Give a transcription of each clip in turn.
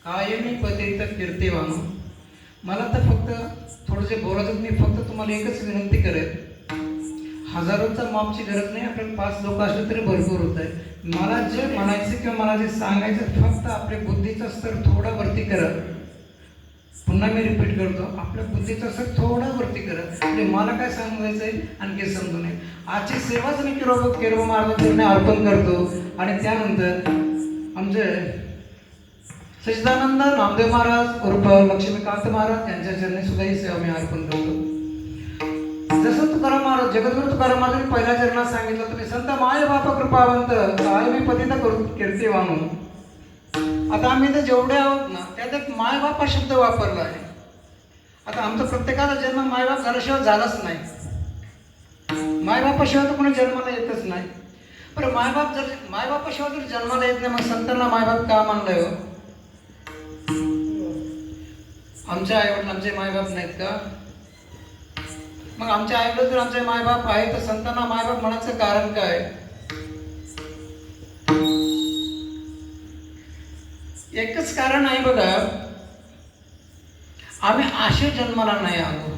कायमी पतित कीर्तिवान. मला तर फक्त थोडंसे बोलायचं, मी फक्त तुम्हाला एकच विनंती करेन, हजारोचा मापची गरज नाही, आपण 5 लोक असले तरी भरपूर होत आहे. मला जे म्हणायचं किंवा मला जे सांगायचं, फक्त आपल्या बुद्धीचा स्तर थोडा वरती करा. पुन्हा मी रिपीट करतो, आपल्या बुद्धीचा स्तर थोडा वरती करा. म्हणजे मला काय सांगायचं आहे आणखी समजू नये. आजची सेवाच मी केरव महाराजांना अर्पण करतो. आणि त्यानंतर आमचे सच्चिदानंद नामदेव महाराज उर्फ लक्ष्मीकांत महाराज यांच्या चरणी सुद्धा ही सेवा मी अर्पण करतो. जसं तुकाराम महाराज, जगद्गुरु तुकाराम महाराजांनी पहिल्या चरणात सांगितलं, तुम्ही संत माय बाप कृपावंत कायमी पतित कीर्तिवान. आता आम्ही तर जेवढे आहोत ना, त्यात एक माय बाप हा शब्द वापरला आहे. आता आमचा प्रत्येकाचा जन्म मायबाप झाल्याशिवाय झालाच नाही. मायबापाशिवाय तर कोणी जन्माला येतच नाही. पण मायबापाशिवाय जर जन्माला येत नाही, मग संतांना मायबाप का मानलंय हो? आमच्या आईवडील आमचे मायबाप नाहीत का? मग आमच्या आईवडील जर आमचे मायबाप आहे, तर संतांना मायबाप म्हणायचं कारण काय? एकच कारण आहे बघा, आम्ही असे जन्माला नाही आलो.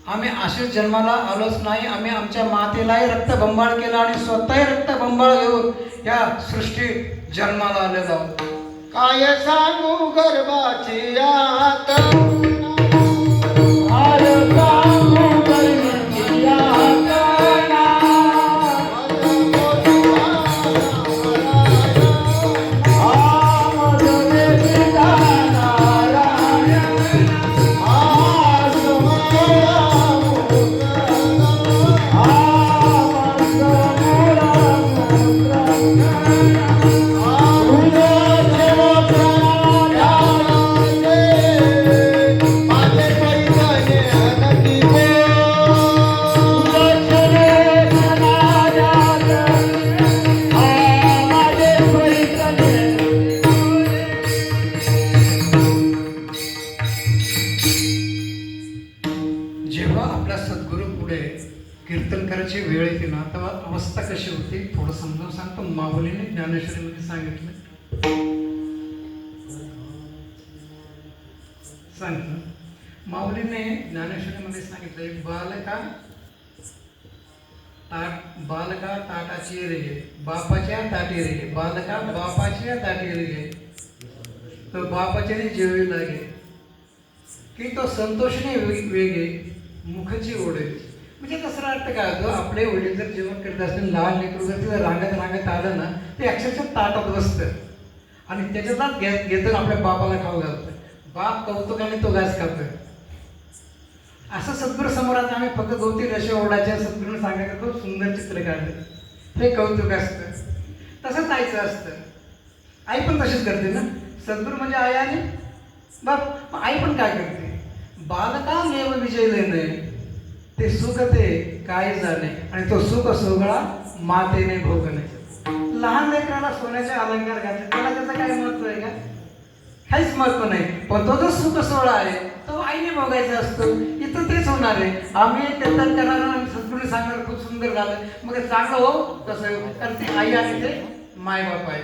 आम्ही असेच जन्माला आलोच नाही. आम्ही आमच्या मातेलाही रक्तबंबाळ केला आणि स्वतःही रक्तबंबाळ घेऊन या सृष्टीत जन्माला आलेलो आहोत. काय सांगू गर्भाची आत, कीर्तन करायची वेळ येते ना, तेव्हा अवस्था कशी होती थोडं समजावून सांगतो. माऊलीने ज्ञानेश्वरीमध्ये सांगितलं, माऊलीने ज्ञानेश्वरीमध्ये सांगितलं, एक बालका ताटाची रे, बापाच्या ताटी रे, बालका बापाच्या ताटी रे, तो बापाच्याने जेवी लागे, की तो संतोषने वेगे मुखची ओढे. म्हणजे दुसरा अर्थ काय होतो, आपले वडील जर जेवण करत असतील, लहान लेकरू जर तिथं रांगत आलं ना, ते अक्षरशः ताटात बसतं आणि त्याच्यात घेतं आपल्या बापाला खाऊ घालतं. बाप कौतुकाने तो घास खातोय. असं सद्गुरू समोर आता आम्ही फक्त गवती रशे ओढाच्या सद्गुरूने सांगायचं, खूप सुंदर चित्र काढलं, हे कौतुक असतं. तसंच आईचं असतं. आई पण तशीच करते ना. सद्गुरू म्हणजे आई आणि बाप. आई पण काय करते, बालका नेव विजय लेणे, ते सुख ते काय झाले आणि तो सुख सोहळा मातेने भोगणे. लहान लेकराला सोन्याचे अलंकार घातले, त्याला त्याचं काय महत्व आहे का? काहीच महत्व नाही. पण तो जो सुख सोहळा आहे तो आईने भोगायचा असतो. इथं तेच होणार आहे. आम्ही कीर्तन करणार आणि सद्गुरूने सांगणार खूप सुंदर झालं, मग ते चांगलं हो कसं, कारण ते आई आणि ते मायबाप आहे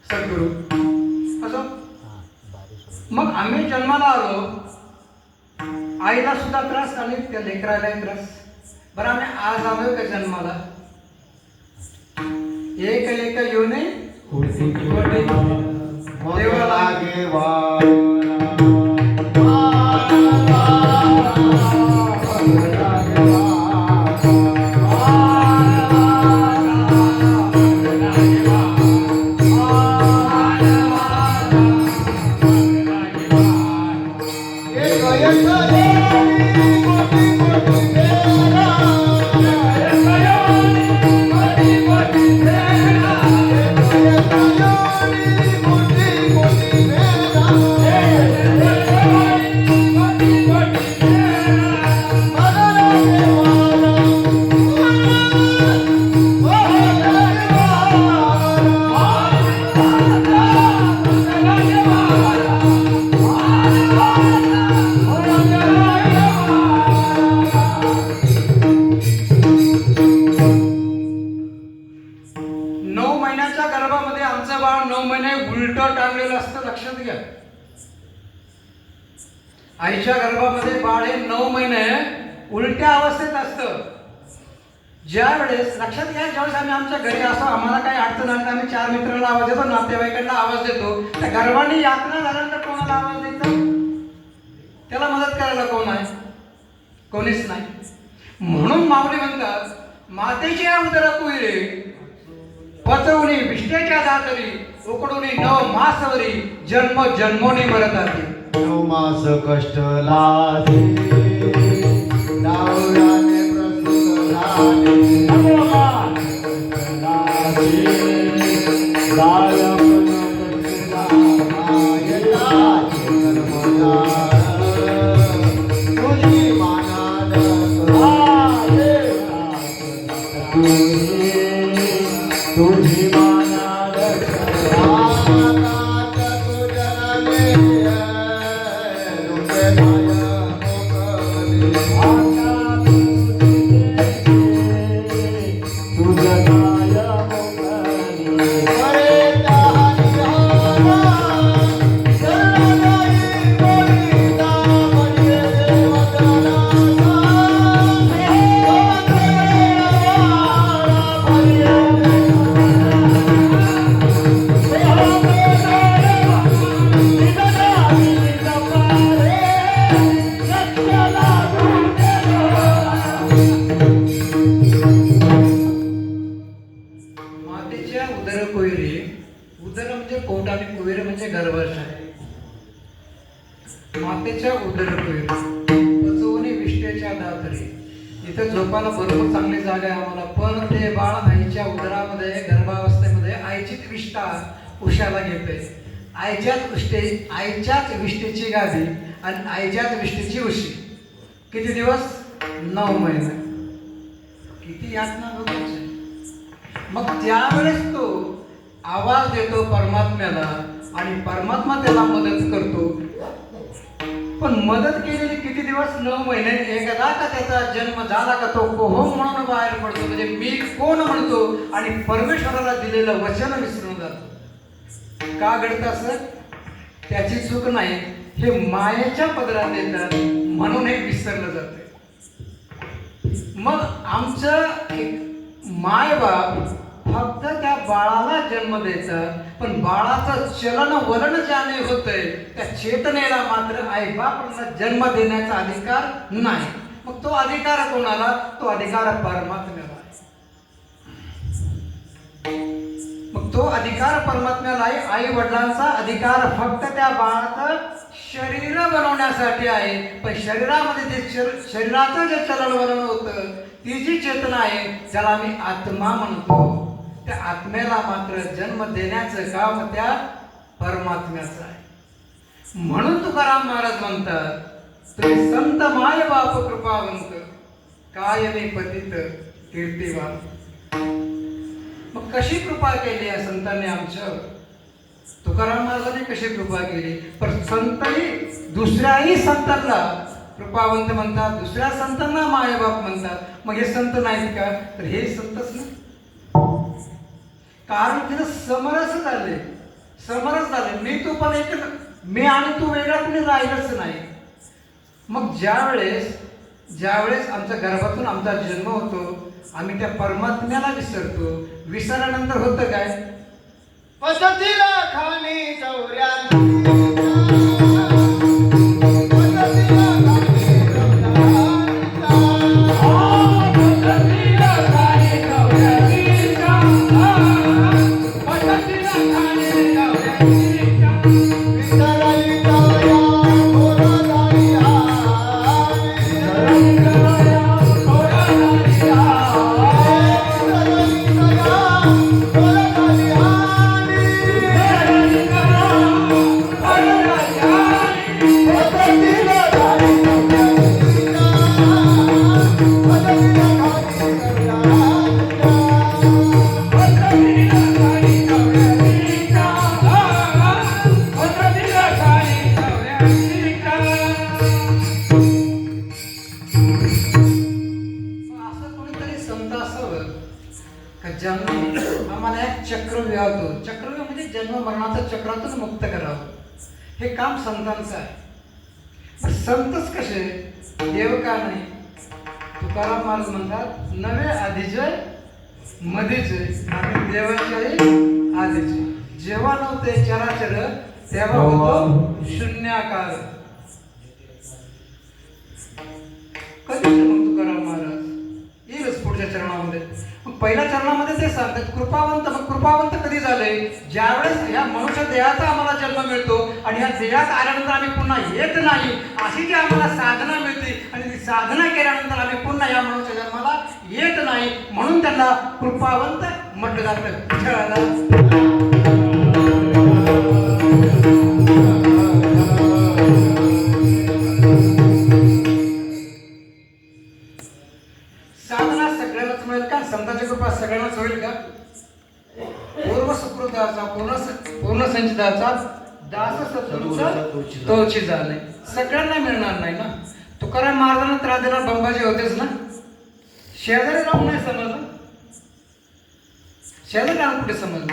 सद्गुरू. असं मग आम्ही जन्माला आलो, आईला सुद्धा त्रास आणि त्या लेकरालाही त्रास. बरं आम्ही आज आलोय का जन्माला? एक येऊने देवा लागे वा. उलटं टांगलेलं असतं, लक्षात घ्या. आईच्या गर्भामध्ये बाळ हे 9 महिने उलट्या अवस्थेत असतं. ज्या वेळेस लक्षात घ्या, ज्यावेळेस आम्ही आमच्या घरी असो, आम्हाला काही अडचण आली, आम्ही 4 मित्रांना आवाज देतो, नातेवाईकांना आवाज देतो. त्या गर्भाने यातना झाल्यानंतर कोणाला आवाज द्यायचा? त्याला मदत करायला कोण आहे? कोणीच नाही. म्हणून माऊली म्हणतात, मातेच्या उदर कुहिरे पचवणी विष्ट्याच्या दातरी उकडून 9 मासवरी जन्म जन्मोनी मरताती. 9 मास कष्ट लागे नावराने प्रसूत झाले. तुझी मानाद तुझी मानाद उदर कोयरे, उदर म्हणजे पोट आणि कोयरे म्हणजे गर्भाशय. मातेच्या उदर कोयरे पचवणी विष्ट्याच्या दातरी. इथे झोपायला बरोबर चांगली जागा आहे आम्हाला, पण ते बाळ आईच्या उदरामध्ये गर्भावस्थेमध्ये आईचीच विष्ठा उशाला घेते. आईच्याच विष्ठेची गादी आणि आईच्याच विष्ठेची उशी. किती दिवस? 9 महिने. किती यातना बघायची. मग त्यावेळेस तो आवाज देतो परमात्म्याला आणि परमात्मा त्याला मदत करतो. पण मदत केलेली किती दिवस? 9 महिने. एकदा का त्याचा जन्म झाला का तो कोहम म्हणून बाहेर पडतो, म्हणजे मी कोण म्हणतो आणि परमेश्वराला दिलेलं वचन विसरून जातो. का घडतं असं? त्याची चूक नाही, हे मायेच्या पदरात येतात म्हणून हे विसरलं जातं. मग आमचं एक मायबाप फक्त त्या बाळाला जन्म देतात, पण बाळाचं चलन वलन ज्याने होतंय त्या चेतनेला मात्र आईबापांना जन्म देण्याचा अधिकार नाही. मग तो अधिकार कोणाला? तो अधिकार परमात्म्याला आहे. मग तो अधिकार परमात्म्याला आहे. आई वडिलांचा अधिकार फक्त त्या बाळाचं शरीर बनवण्यासाठी आहे, पण शरीरामध्ये जे शरीराचं जे चलनवलन होतं, ती जी चेतना आहे ज्याला आम्ही आत्मा म्हणतो, त्या आत्म्याला मात्र जन्म देण्याचं काम त्या परमात्म्याचं आहे. म्हणून तुकाराम महाराज म्हणतात, तुम्ही संत माय बाप कृपावंत कायमे पतित कीर्तिवान. मग कशी कृपा केली या संतांनी आमच्यावर? तुकाराम महाराजांनी कशी कृपा केली? पण संतही दुसऱ्याही संतांना कृपावंत म्हणतात, दुसऱ्या संतांना मायबाप म्हणतात. मग हे संत नाहीत का? तर हे संतच नाही. कारण तिथं समरस झाले, समरस झाले. मी तू पण एक, मी आणि तू वेगळा कुणी राहिलंच नाही. मग ज्यावेळेस आमच्या गर्भातून आमचा जन्म होतो, आम्ही त्या परमात्म्याला विसरतो. विसरल्यानंतर होतं काय? पसतीला खाणी चौऱ्या मरणाचं चक्रातून मुक्त करावं. हे काम संतांचं आहे. पण संतच कसे, देव का नाही? तुकाराम महाराज म्हणतात, नवे आधीचे मधीचे आणि देवाचे आधीचे. जेव्हा नव्हते चराचर तेव्हा होतो शून्याकार. कधी मग तुकाराम महाराज येईलच पुढच्या चरणामध्ये. मग पहिल्या चरणामध्ये ते सांगतात कृपावंत. मग कृपावंत कधी झाले? ज्यावेळेस ह्या मनुष्य देहाचा आम्हाला जन्म मिळतो आणि ह्या देहात आल्यानंतर आम्ही पुन्हा येत नाही, अशी जी आम्हाला साधना मिळते आणि ती साधना केल्यानंतर आम्ही पुन्हा या मनुष्य जन्माला येत नाही, म्हणून त्यांना कृपावंत म्हटलं जातं. साधना सगळ्यांनाच मिळेल का? संतांची कृपा सगळ्यांनाच होईल का? पूर्व सुकृताचा पूर्ण संचिताचा दास सत्पुरुषा तोची झाले. सगळ्यांना मिळणार नाही ना. तुकाराम महाराजांना त्रास देणार बंबाजी होतेच ना. शेजारी राहून नाही समजलं, शेजारी राहून कुठे समजलं?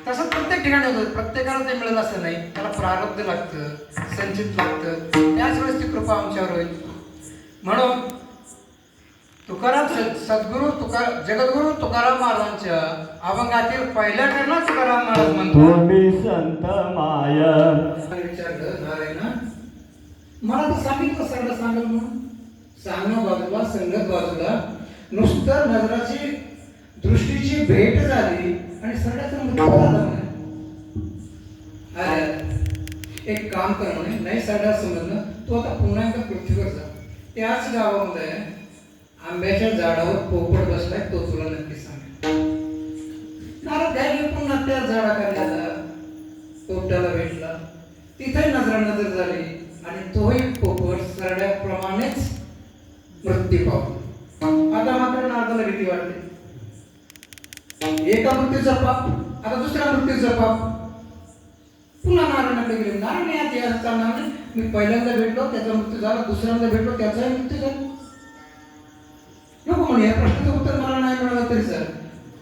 तसं प्रत्येक ठिकाणी होतं. प्रत्येकाला ते मिळेल असं नाही. त्याला प्रारब्ध लागतं, संचित लागतं. त्याच वेळेस ती कृपा आमच्यावर होईल. म्हणून तुकाराम सद्गुरू जगद्गुरू तुकाराम महाराजांच्या अभंगातील पहिल्या चरणात तुकाराम महाराज म्हणतो, तुम्ही संत माय. विचारलं नारायणा, मला तर सांगितलं सगळं सांगल म्हणून. सांगणं बाजूला, संगत बाजूला, नुसतं नजराची दृष्टीची भेट झाली आणि सगळ्याचा मृत्यू झाला म्हणे. अरे एक काम कर म्हणे, नाही सगळ्या समजलं, तू आता पुन्हा एकदा पृथ्वीवर जा. त्याच गावामध्ये आंब्याच्या झाडावर पोपट बसलाय, तो तुला नक्की सांगेल. नारद घ्यायला पुन्हा त्या झाडाखाली आला, पोपटाला भेटला. तिथे नजर झाली आणि तोही पोपट सरड्याप्रमाणेच मृत्यू पावला. आता मात्र नारदाला भीती वाटते. एका मृत्यूचा पाप, आता दुसऱ्या मृत्यूचा पाप. पुन्हा नारायणाकडे गेले. नारायण या देहात चालणार नाही. मी पहिल्यांदा भेटलो त्याचा मृत्यू झाला, दुसऱ्यांदा भेटलो त्याचाही मृत्यू झाला. नको म्हणे, या प्रश्नाचं उत्तर मला नाही मिळालं तरी सर,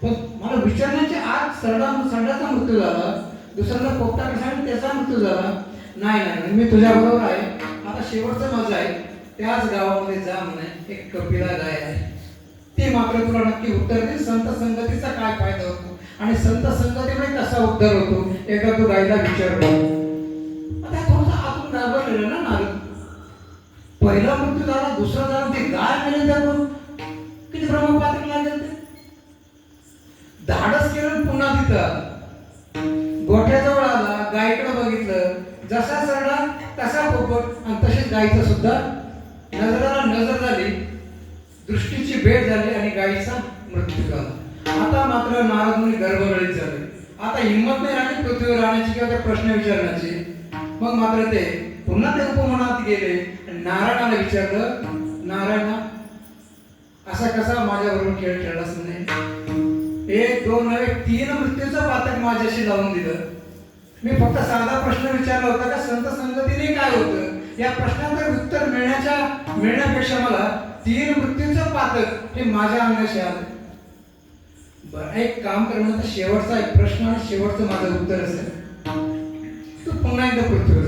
पण मला विचारण्याच्या आज सरड्याचा मृत्यू झाला, दुसऱ्यांदा पोपटाकडे सांगितलं त्याचा मृत्यू झाला. नाही नाही, मी तुझ्या बरोबर आहे. आता शेवटचं माझं आहे. त्याच गावामध्ये जा म्हणे, एक कपिला गाय आहे, ते मात्र तुला नक्की उत्तर देईल. संत संगतीचा काय फायदा होतो आणि संत संगतीमुळे कसा उद्धार होतो, एकदा तू गायला विचारतो. आता थोडंसं आतून घाबरलेलं ना नारद. पहिला मृत्यू झाला, दुसरा झाला, ते गाय मेले त्याकडून किती ब्रह्मपात्र लागेल. ते धाडस केलं पुन्हा तिथं गोठ्याजवळ आला, गायीकडे बघितलं, जसा सरडा तसा पोपट आणि तशीच गायीचं सुद्धा नजराला नजर झाली, दृष्टीची भेट झाली आणि गायीचा मृत्यू झाला. आता मात्र नारद मुनी गर्भगळीत झाले. आता हिंमत नाही राहिली पृथ्वीवर राहण्याची किंवा त्या प्रश्न विचारण्याची. मग मात्र ते पुन्हा ते उपमनात गेले आणि नारायणाला विचारलं, नारायणा असा कसा माझ्याबरोबर खेळ खेळलास म्हणे. एक दोन नव्हे 3 मृत्यूचं पातक माझ्याशी लावून दिलं. मी फक्त साधा प्रश्न विचारला होता का संत संगतीने काय होतं, या प्रश्नाचं उत्तर मिळण्यापेक्षा मला 3 मृत्यूचं पातक हे माझ्या अंगाशी आलं. बरं एक काम कर म्हणतात, शेवटचा एक प्रश्न आणि शेवटचं माझं उत्तर असेल. तू पुन्हा एकदा पृथ्वीवर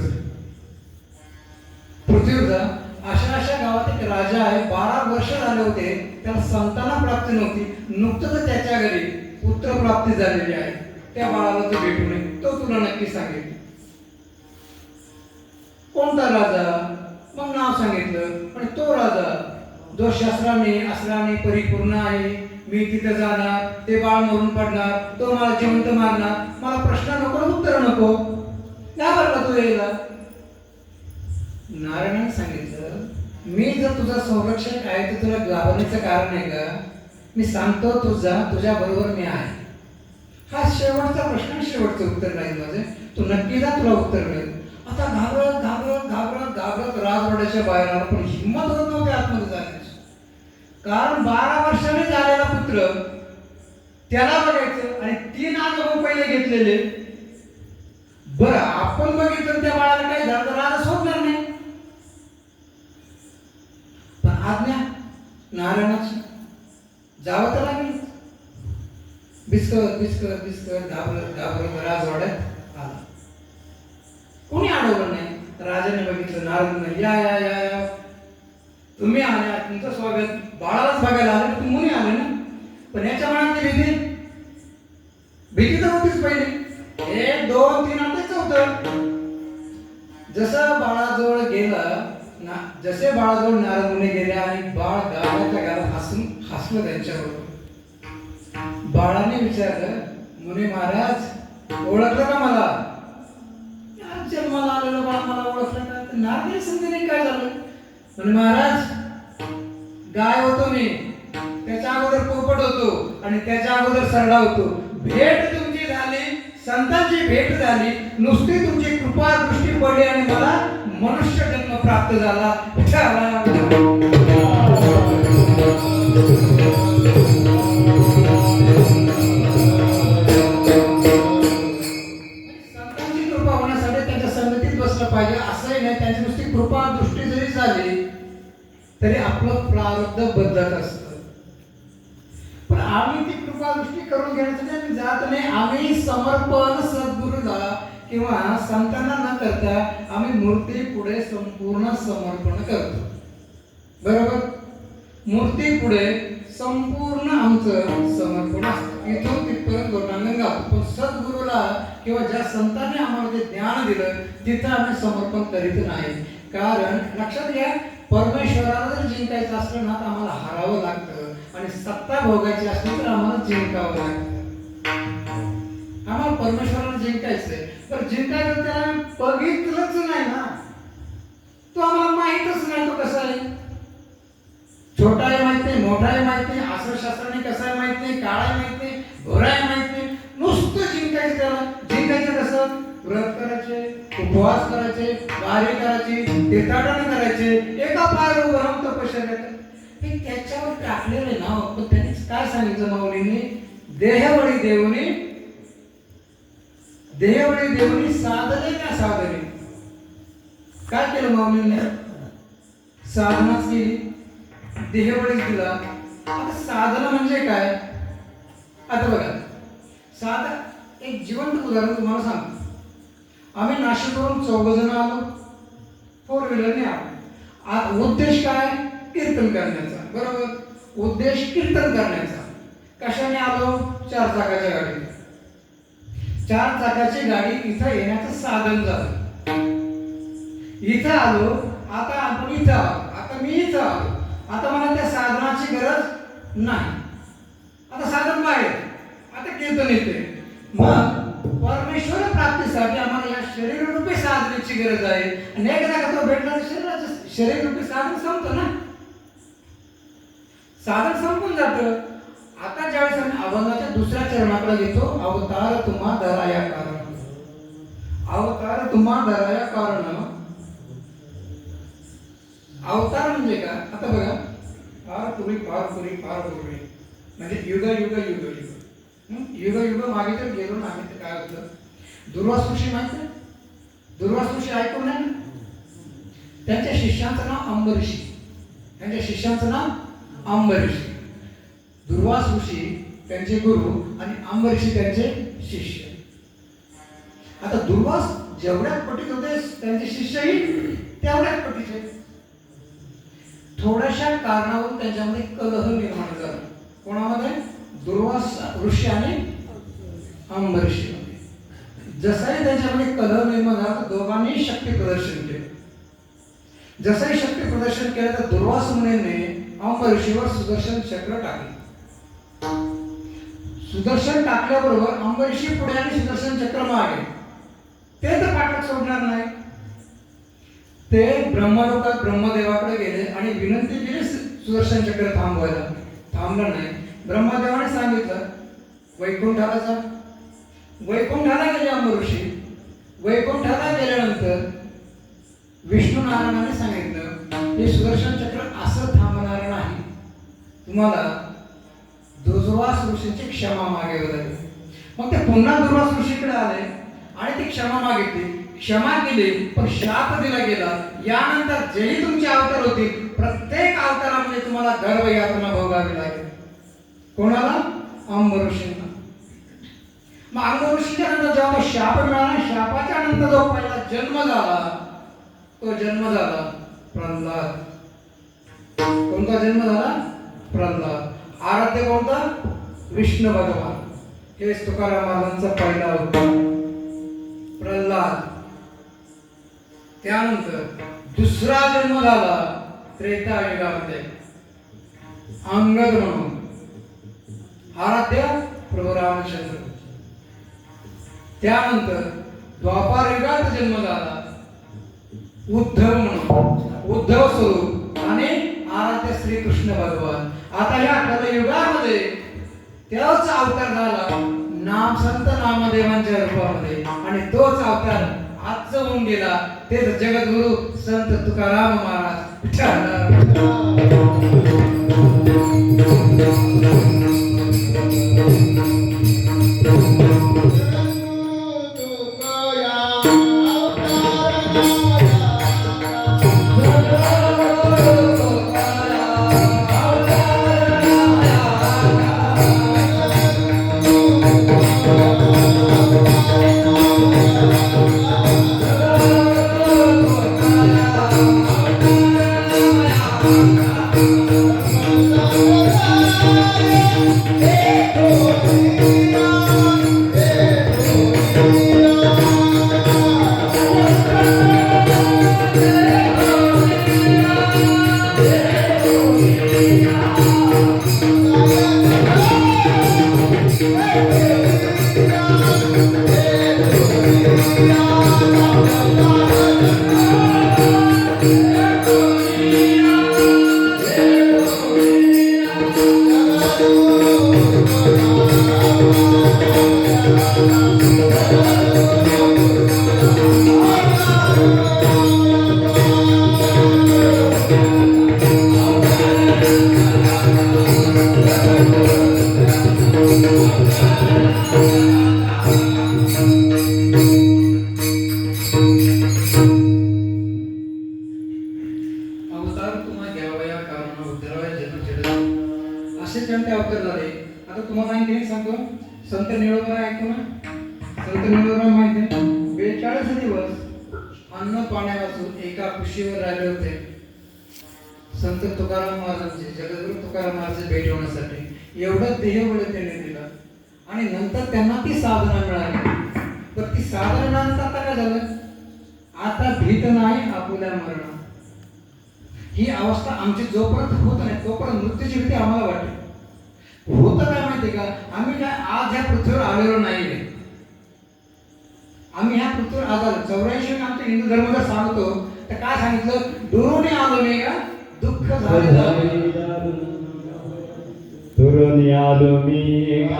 जा. अशा गावात एक राजा आहे, 12 वर्ष झाले होते, त्याला संतान प्राप्ती नव्हती. नुकतंच त्याच्या घरी पुत्र प्राप्ती झालेली आहे. त्या बाळाला तू भेटू नये, तो तुला नक्की सांगेल. कोणता राजा? मग नाव सांगितलं. आणि तो राजा जो शस्त्राने परिपूर्ण आहे. मी तिथे जाणार, ते बाळ मरून पडणार, तो मला जिवंत मारणार. मला प्रश्न नको, उत्तर नको. घाबरला तू यायला. नारायणाने सांगितलं, मी जर तुझा संरक्षक आहे तर तुला घाबरण्याचं कारण आहे का? मी सांगतो तू जा, तुझ्या बरोबर मी आहे. हा शेवटचा प्रश्न, शेवटचं उत्तर नाही माझे. तू नक्की जा, तुला उत्तर मिळेल. आता घाबरत राजवाड्याच्या बाहेर आला, पण हिंमत होत नव्हती आतमध्ये जाण्याची. कारण 12 वर्षांनी झालेला पुत्र त्याला बघायचं आणि 3 अनुभव पहिले घेतलेले. बरं आपण बघितलं त्या बाळाला काही झालं तर राजा सोडणार नाही. पण आज्ञा नारायणाची, जावं तर लागेल. बिस्कत घाबरत राजवाड्यात आला. राजाने बघितलं, नारद या या या या तुम्ही आल्या, तुमचं स्वागत. बाळालाच बघायला आले, तुम्ही मुनी आले ना. पण याच्या मनात भीती भीती तर होतीच पहिली. 1 2 3 आता 4. जसं बाळाजवळ गेला ना, जसे बाळाजवळ नारद मुनी गेले आणि बाळ गावाच्या घरात हसलं त्यांच्याबरोबर. बाळाने विचारलं, मुनी महाराज ओळखलं का मला? आज जन्माला आलेलं बाळ मला ओळखलं का? नारद समजे नाही काय झालं. मुनी महाराज, गाय होतो मी, त्याच्या अगोदर पोपट होतो आणि त्याच्या अगोदर सरडा होतो. भेट तुमची झाली, संतांची भेट झाली, नुसती तुमची कृपा दृष्टी पडली आणि मला मनुष्य जन्म प्राप्त झाला. संतांची कृपा होण्यासाठी त्यांच्या संगतीत बसलं पाहिजे असंही नाही. त्यांची नुसती कृपा दृष्टी जरी झाली तरी आपलं प्रारब्ध बदलत असतं. पण आम्ही ती कृपा दृष्टी करून घेण्यासाठी आम्ही जात नाही. आम्ही समर्पण सद्गुरूला किंवा संतांना न करता आम्ही मूर्ती पुढे संपूर्ण समर्पण करतो. बरोबर? मूर्ती पुढे संपूर्ण आमचं समर्पण असतं. इथून तिथपर्यंत लोटांगण गातो. पण सद्गुरूला किंवा ज्या संतांनी आम्हाला ते ज्ञान दिलं तिथं आम्ही समर्पण करीत नाही. कारण लक्षात घ्या, परमेश्वराला जर जिंकायचं असलं ना तर आम्हाला हारावं लागतं आणि सत्ता भोगायची असली तर आम्हाला जिंकावं लागतं. आम्हाला परमेश्वराला जिंकायचंय, पण जिंकायचं त्याला बघितलंच नाही ना, तो आम्हाला माहीतच नाही तो कसा आहे. छोटा आहे माहित नाही, मोठा आहे माहित नाही, शास्त्राने कसा आहे माहित नाही, काळा आहे माहित नाही, घोडा आहे माहित नाही. नुसतं जिंकायचं त्याला. जिंकायचं कसं? व्रत करायचे, उपवास करायचे, वारी करायची, तीर्थाटन करायचे, एका पायावर उभं राहून तपश्चर्या करायची. हे त्याच्यावर टाकलेलं नाव. पण त्यांनी काय सांगितलं माऊलीने? देहवळी देवनी साधने का साधने. काय केलं माऊलीने? साधनाच केली, देहवळीच दिला. आता साधना म्हणजे काय? आता बघा, साधन एक जिवंत उदाहरण तुम्हाला सांगतो. आम्ही नाशिकवरून 4 जण आलो, 4 व्हीलरने आलो. उद्देश काय? कीर्तन करण्याचा. बरोबर? उद्देश कीर्तन करण्याचा. कशाने आलो? 4 चाकाच्या गाडीने. 4 चाकाची गाडी इथं येण्याचं साधन झालं. इथं आलो, आता आपण इथं आलो, आता मी इथं आलो. आता मला त्या साधनाची गरज नाही. आता साधन बाहेर, आता कीर्तन येते. मग परमेश्वर प्राप्तीसाठी आम्हाला या शरीररूपी साधनेची गरज आहे. आणि एकदा का तो भेटला तर शरीराचं शरीररूपी साधन संपतं ना, साधन संपून जातं. आता ज्यावेळेस आम्ही अभंगाच्या दुसऱ्या चरणाकडे घेतो, अवतार तुम्हा धराया कारण. अवतार तुम्हा धराया कारण. अवतार म्हणजे काय? आता बघा, फार पूर्वी म्हणजे युग युग युग युग युग युग मागे तर गेलो ना आम्ही. तर काय होतं? दुर्वास ऋषी माहिती आहे? दुर्वास ऋषी ऐकून नाही ना? त्यांच्या शिष्यांचं नाव अंबरीषी. त्यांच्या शिष्यांचं नाव अंबरीषी. दुर्वास ऋषी त्यांचे गुरु आणि अंबरीषी त्यांचे शिष्य. आता दुर्वास जेवढ्या पटीत होते त्यांचे शिष्यही तेवढ्याच पटीचे. थोड्याशा कारणावरून त्यांच्यामध्ये कलह निर्माण झाला. कोणामध्ये? दुर्वास ऋषी आणि अंबरीषी. जसाही त्यांच्यामध्ये कलह निर्माण झाला तर दोघांनी शक्ती प्रदर्शन केलं. जसंही शक्ती प्रदर्शन केलं तर दुर्वास मुनीने अंबरीषीवर सुदर्शन चक्र टाकले. सुदर्शन टाकल्याबरोबर अंबरीषी पुढे आणि सुदर्शन चक्र मागे. ते तर पाठक सोडणार नाही. ते ब्रह्मलोकात ब्रह्मदेवाकडे गेले आणि विनंती केली सुदर्शन चक्र थांबवायला. थांबलं नाही. ब्रह्मदेवाने सांगितलं वैकुंठाला जा. वैकुंठाला गेले अंबरीषी. वैकुंठाला गेल्यानंतर विष्णू नारायणाने सांगितलं हे सुदर्शन चक्र असं थांबणार नाही. तुम्हाला दुर्वास ऋषीची क्षमा मागावी लागेल. मग ते पुन्हा दुर्वास ऋषीकडे आले आणि ती क्षमा मागितली. क्षमा केली, पण शाप दिला गेला. यानंतर जेही तुमचे अवतार होतील प्रत्येक अवतारामध्ये तुम्हाला गर्भ यातना भोगावी लागेल. कोणाला? अंबरीषींना. मग अंबरीषीच्या नंतर जेव्हा शाप मिळाला, शापाच्या नंतर जो पहिला जन्म झाला तो जन्म झाला प्रल्हाद. कोणता जन्म झाला? प्रल्हाद. आराध्य कोणता? विष्णू भगवान. हे तुकाराम महाराजांचा पहिला अवतार प्रल्हाद. त्यानंतर दुसरा जन्म झाला त्रेता युगामध्ये अंगद म्हणून. आराध्य प्रभू रामचंद्र. त्यानंतर द्वापार युगात जन्म झाला उद्धव म्हणून, उद्धव स्वरूप आणि आराध्य श्रीकृष्ण भगवान. आता या कलयुगामध्ये तोच अवतार झाला नाम संत नामदेवांच्या रूपामध्ये आणि तोच अवतार आज होऊन गेला तेच जगद्गुरु संत तुकाराम महाराज. असे त्यांचे अवतार झाले. आता तुम्हाला माहिती सांगतो संत निळोबा ऐकतो ना. संत निळोबा माहिती 42 दिवस अन्न पाण्यापासून एका कुशीवर राहिले होते संत तुकाराम महाराजांचे, जगद्गुरु तुकाराम महाराजांची भेट होण्यासाठी. एवढं देहबळ त्यांनी दिलं आणि नंतर त्यांना ती साधना मिळाली. पण ती साधना नंतर आता काय झालं? आता भीत नाही आपुल्या मरण. ही अवस्था आमची जोपर्यंत होत नाही तोपर्यंत मृत्यूची भीती आम्हाला वाटते. होतं काय माहिती का? आम्ही काय आज ह्या पृथ्वीवर आलेलो नाही. आम्ही ह्या पृथ्वीवर आलो 84 आमच्या हिंदू धर्म जर सांगतो तर काय सांगितलं? दुरून आलो नाही का दुःख झाले दुरून आलो मी का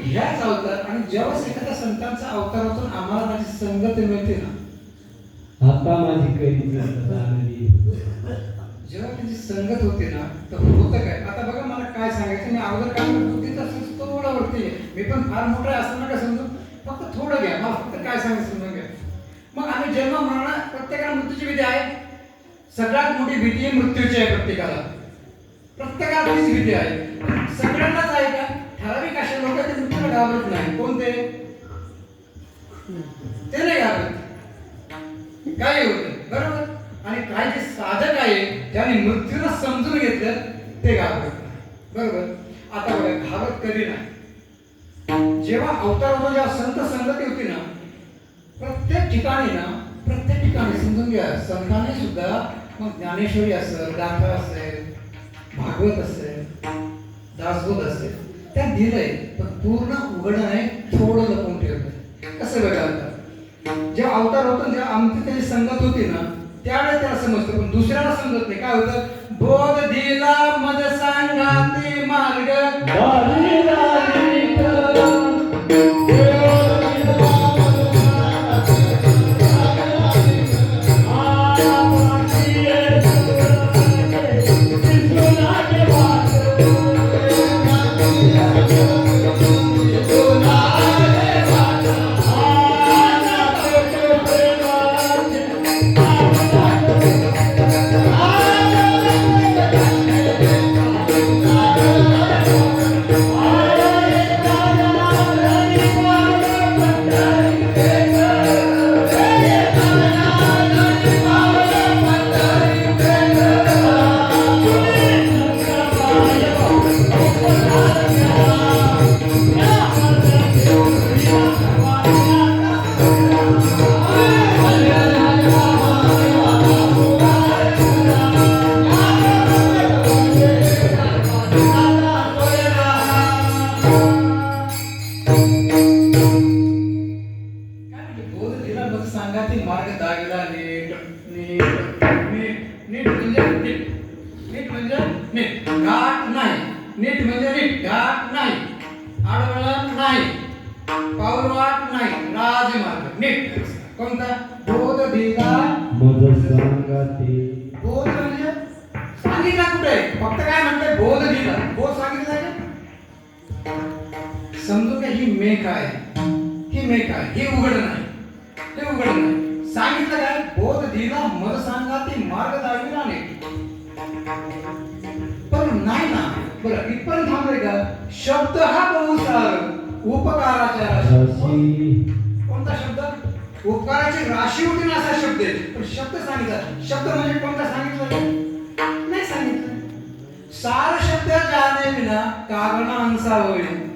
ह्याच अवतार आणि जेव्हा एखाद्या संतांचा अवतार होतो आम्हाला त्याची संगत मिळते ना. आता माझी कैदी जेव्हा त्याची संगत होते ना तर होतं काय? आता बघा मला काय सांगायचं. मी अगोदर काय म्हणतो थोडं वरती मी पण फार मोठं असं नका समजू. फक्त थोडं घ्या. मला फक्त काय सांगायचं समजून घ्या. मग आम्ही जन्म मरण प्रत्येकाला मृत्यूची भीती आहे. सगळ्यात मोठी भीती आहे मृत्यूची आहे. प्रत्येकाला तीच भीती आहे. सगळ्यांनाच आहे का? ठराविक असे लोक ते मृत्यूला घाबरत नाही. कोणते? ते नाही घाबरत. काही होत नाही, बरोबर. आणि काही जे साधक आहे ज्यांनी मृत्यूला समजून घेतलं ते घाबरत नाही, बरोबर. आता बघा, घाबरत कधी नाही. जेव्हा अवतार होतो, जेव्हा संत संगती होती ना, प्रत्येक ठिकाणी समजून घ्या, संतांनी सुद्धा मग ज्ञानेश्वरी असेल, गाथा असेल, भागवत असेल, दासबोध असेल, त्या दिलंय, पण पूर्ण उघड नाही, थोडं लपून ठेवलंय. कसं बघा, आता जेव्हा अवतार होतो, जेव्हा आमची त्याची संगत होती ना, त्यावेळेस त्याला समजतं, पण दुसऱ्याला समजत नाही. काय होतं? बोध दिला मज सांगाते मार्ग सांगाती मार्ग दागिला नीट नीट नीट नीट म्हणजे नीट नीट म्हणजे नीट घाट नाही, नीट म्हणजे नीट घाट नाही, आडवळण नाही, पाऊलवाट नाही, राजमार्ग नीट. कोणता? बोध दिला मज सांगाते. बोध म्हणजे सांगितला कुठे? फक्त काय म्हणते? बोध दिला. बोध सांगितलं का? समजून घ्या, ही मेघ आहे, ही मेघ आहे, हे उघड नाही, ते उघड नाही. सांगितलं काय? बोध दिला मज सांगाते मार्ग दाविला नाही. पण नाही ना. बरं, इथपर्यंत थांबले का? शब्द हा बहुसार उपकाराच्या राशी. कोणता शब्द? उपकाराची राशी होती ना, असा शब्द आहे. पण शब्द सांगितला. शब्द म्हणजे कोणता सांगितलं? नाही सांगितलं. सार शब्द जाने विना कारणा अंसा होईल.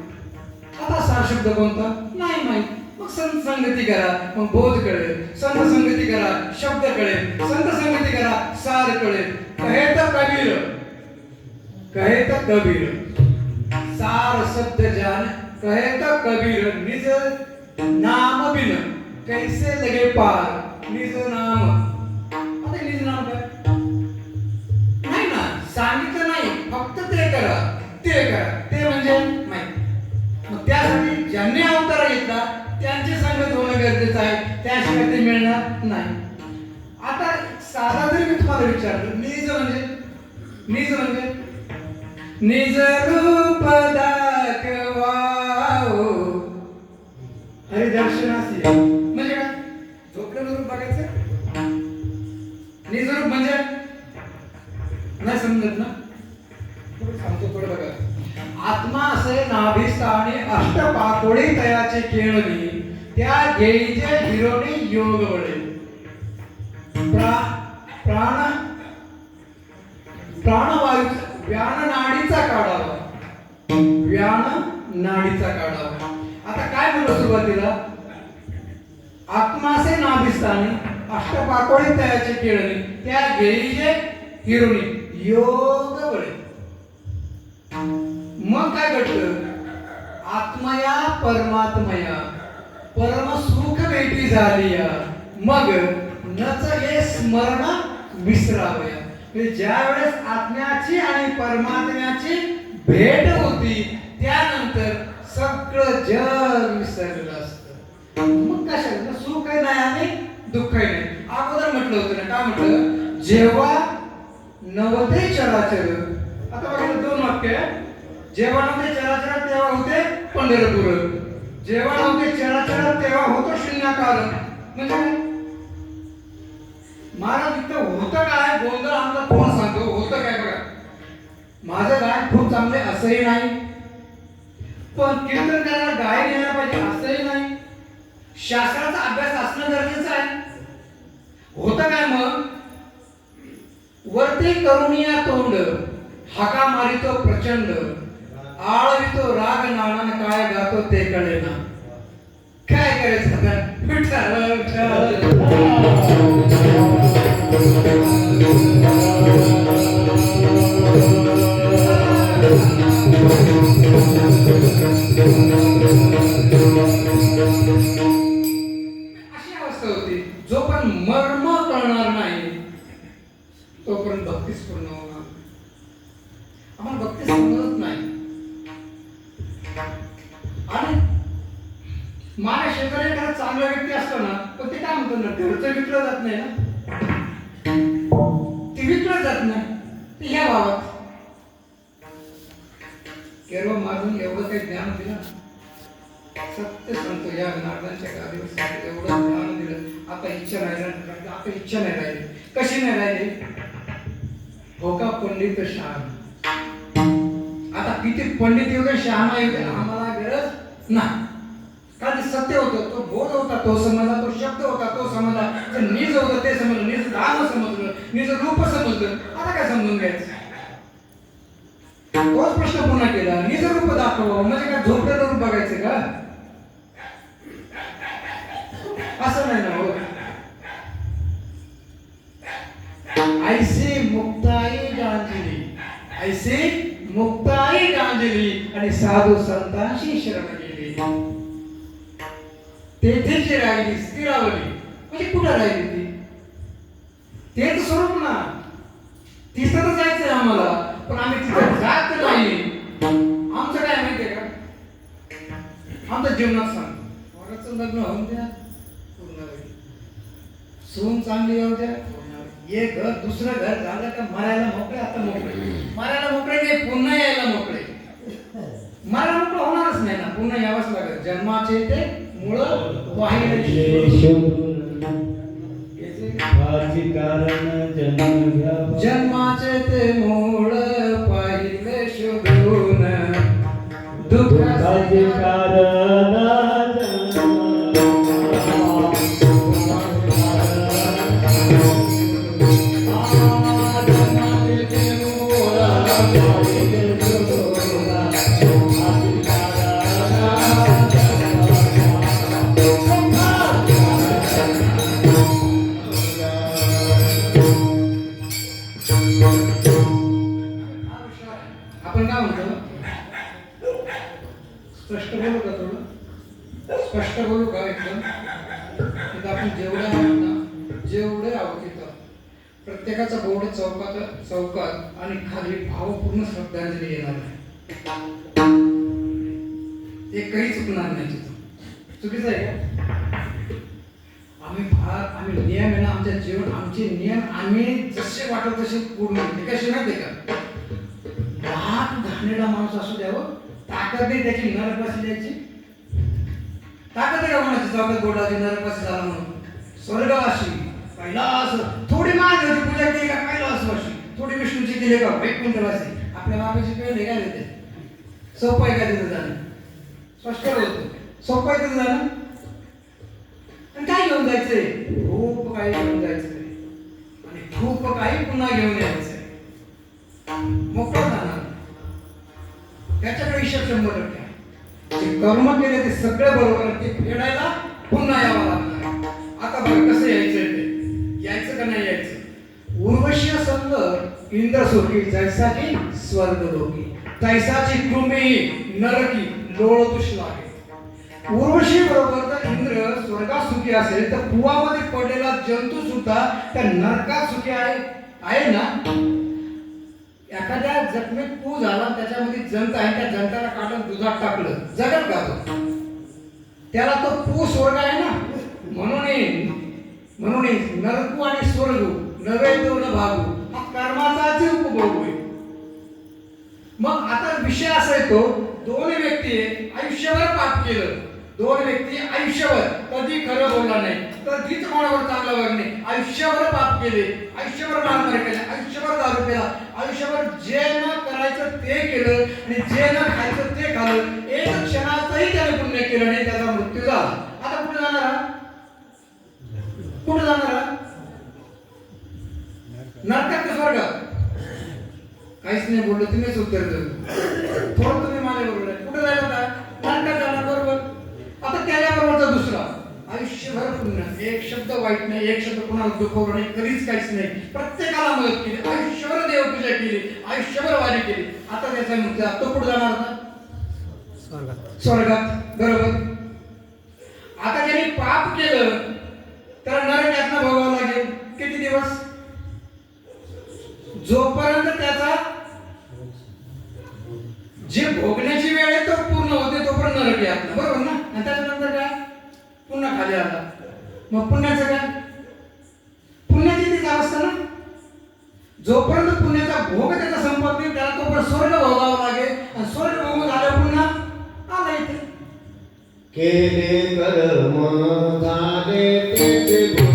आता सार शब्द कोणता? नाही माहित. मग संत संगती करा, मग बोध कळेल. संत संगती करा, शब्द कळेल. संत संगती करा, सार कळेल. कहे तर कबीर, कहे तर कबीर, सार शब्द जान कहे तर कबीर, निज नाम बिन कैसे लगे पार. निज नाम. आता निज नाम काय? नाही ना, सांगितलं नाही. फक्त ते करा, ते करा. ते म्हणजे माहिती. मग त्यासाठी ज्यांनी अवतार घेतला त्यांची संगत होणं गरजेचं आहे, त्याशिवाय ते मिळणार नाही. आता साधा जरी मी तुम्हाला विचारलं, निज म्हणजे निज रूप दाखवाओ हरिदर्शनासी. म्हणजे काय? झोपलेलं रूप बघायचं. निज रूप म्हणजे नाही समजत ना? सांगतो थोडं बघा. आत्मा असे नाभिस्थानी अष्टपाकोळी तयाचे केळवी, त्या घेईचे हिरोणी योग वळे. प्राणवायू व्यान नाडीचा काढावा, व्यान नाडीचा काढावा. आता काय म्हणलं सुरुवातीला? आत्मासे नाभिस्थानी अष्टपाकोळी तयाचे केळवी, त्या घेईचे हिरोणी योग वळे. मग काय घडतं? आत्मया परमात्मया परम सुख भेटी झालिया, मग नच हे स्मरण विसरावया. म्हणजे ज्या वेळेस आत्म्याची आणि परमात्म्याची भेट होती, त्यानंतर सगळं जग विसरलेलं असतं. मग कशाला? सुखही नाही आणि दुःखही नाही. अगोदर म्हटलं होतं ना, काय म्हटलं? जेव्हा नवते चराचर. आता बघा, दोन वाक्य. जेव्हा नव्हते चराचर तेव्हा होते पंढरपूर, जेव्हा नव्हते चराचर तेव्हा होतो शून्याकार. म्हणजे महाराज इथं होतं काय? गोंधळ आमचा कोण सांगतो? होतं काय? बघा, माझं गायन खूप चांगले असंही नाही, पण कीर्तन करायला गायन यायला पाहिजे असंही नाही. शास्त्राचा अभ्यास असणं गरजेचं आहे, होतं काय मग? वरती करुणिया तोंड, हाका मारितो प्रचंड, आळवितो राग नानान काय गातो ते कळेना. काय करायचं आता? विठ्ठल, अशी अवस्था होती. जो पण मर्म कळणार नाही तोपर्यंत भक्तीच पूर्ण होणार नाही. आम्हाला भक्ती समजत नाही. आणि माझ्या शेजारी एखादा चांगला व्यक्ती असतो ना, पण ते काय म्हणतो ना, घरचं विकलं जात नाही ना, ते विकलं जात नाही. ते या भावात केरळ मारून एवढं काही ज्ञान दिलं, सत्य सांगतो, या नारदांच्या गादीवर एवढं ज्ञान दिलं. आता इच्छा नाही राहिली, आता इच्छा नाही राहिली. कशी नाही राहिली? हो का पंडित शहाणा. आता किती पंडित येऊ दे, शहाणा येऊ दे, आम्हाला गरज नाही. कारण ते सत्य होतं, तो बोध होता, तो समजला, तो शब्द होता, तो समजला, जे निज होतं ते समजलं, निज नाम समजलं, निज रूप समजलं. आता काय समजून घ्यायचं? तोच प्रश्न पुन्हा केला, निज रूप दाखव. म्हणजे काय झोपलेलं रूप बघायचं का? असं नाही ना. हो, ऐसी मुक्ताई गांजली, ऐसी मुक्ताई गांजली आणि साधू संतांशी शरण गेली. तेथेच राहिली स्थिरावली. म्हणजे कुठं राहिली ती? तेच स्वरूप ना. तिथं तर जायचंय आम्हाला, पण आम्ही तिथं जात नाही. आमचं काय माहितीये का? आमच्या जीवनात सांग, पोराचं लग्न होऊन द्या, पूर्ण होईल. सून चांगली येऊ द्या, पूर्ण होईल. एक घर दुसरं घर झालं का मरायला मोकळे. आता मोकळे मरायला मोकळे नाही, पुन्हा यायला मोकळे. मरायला मोकळं होणारच नाही ना, पुन्हा यावंच लागेल. जन्माचे ते मूळ वाहिले कारण जन्म घ्यावा, जन्माचे ते मूळ पाहिले शोधून, दुःखाचे कारण आपण काय म्हणतो? स्पष्ट बोलू का? थोडं स्पष्ट बोलू का? एकदम तिथं आपण जेवढे आहोत ना, जेवढे आहोत तिथं प्रत्येकाचा बोर्ड चौकात आणि खाली भावपूर्ण श्रद्धांजली येणार आहे. ते काही चुकणार नाही तिथं. चुकीचं आहे का? आम्ही नियम आहे ना, आमच्या जीवन आमचे नियम आम्ही जसे वाटत तसे पूर्ण होते. कसे माहिती का? घाणेरडा माणूस असू द्यावं, ताकद नाही त्याची नरकवासी द्यायची. ताकद आहे का कोणाची? चौकात बोर्डाची नरकवासी झाला म्हणून. स्वर्गवासी, कैलास, थोडी मान होती पूजा केली का कैलासवासी, थोडी विष्णूची केली का वैकुंठवासी. आपल्या बाबाची पेळ निघाली ते. सोपं आहे का तिथं जाणं? स्पष्ट बोलतो, सोपं आहे तिथं जाणं. आणि काय घेऊन जायचंय? खूप काही घेऊन जायचंय आणि खूप काही पुन्हा घेऊन यायचंय. मोकळं जाणार. त्याच्याकडे हिशोब 100%. जे कर्म केले ते सगळे बरोबर, ते फेडायला पुन्हा यावं लागणार. आता बघा कसं यायचंय ते. यायचं का नाही यायचं? उर्वशी संग इंद्र सोकी, जैसाची स्वर्ग लोकी, तैसाची कृमी नरकी लोळ तुष लागे. उर्वशी बरोबर जर इंद्र स्वर्गात सुखी असेल तर कुवामध्ये पडलेला जंतू सुद्धा त्या नरकात सुखी आहे ना. एखाद्या जखमेत पू झाला, त्याच्यामध्ये जंत आहे, त्या जंताला काढून दुधात टाकलं, जगल का तो? त्याला तो पू स्वर्ग आहे ना. म्हणून नरकू आणि स्वर्ग नवे तो न भागू, हा कर्माचाच उपभोग होईल. मग आता विषय असा येतो, दोन व्यक्ती आयुष्यभर पाप केलं, दोन व्यक्ती आयुष्यभर कधी खरं बोलला नाही, कधीच कोणावर चांगला वागणे, आयुष्यभर पाप केले, आयुष्यभर मारमारी केले, आयुष्यभर दारू केला, आयुष्यभर जे न करायचं ते केलं आणि जे न खायचं ते खाल्लं, एक क्षणाचंही त्याने पुण्य केलं नाही, त्याचा मृत्यू झाला. आता कुठे जाणार? कुठे जाणार? काहीच नाही बोललो, तुम्हीच उत्तर दिलं. थोडं तुम्ही माझ्या बरोबर आहे. कुठे जायला होता? नाटकात जाणार, बरोबर. आता त्याच्याबरोबरचा दुसरा आयुष्यभर पुण्य, एक शब्द वाईट नाही, एक शब्द कोणाला दुखवलं नाही, कधीच काहीच नाही, प्रत्येकाला मदत केली, आयुष्यभर देवपूजा केली, आयुष्यभर वारी केली. आता त्याचा मुद्दा, तो कुठे जाणार होता? स्वर्गात, बरोबर. आता ज्यांनी पाप केलं तर नरक यातना भोगावं लागेल. किती दिवस? जोपर्यंत त्याचा जे भोगण्याची वेळ आहे तो पूर्ण होते तोपर्यंत नरक यातना, बरोबर ना. आणि त्याच्यानंतर काय? पुन्हा खाली आला. मग पुण्याचं काय? पुण्याची तीच अवस्था ना. जोपर्यंत पुण्याचा भोग त्याचा संपत नाही त्याला तोपर्यंत स्वर्ग भोगावं लागेल. आणि स्वर्ग भोगून आलं पुन्हा आला इथे. केले कर्म झाले तेचे भोग.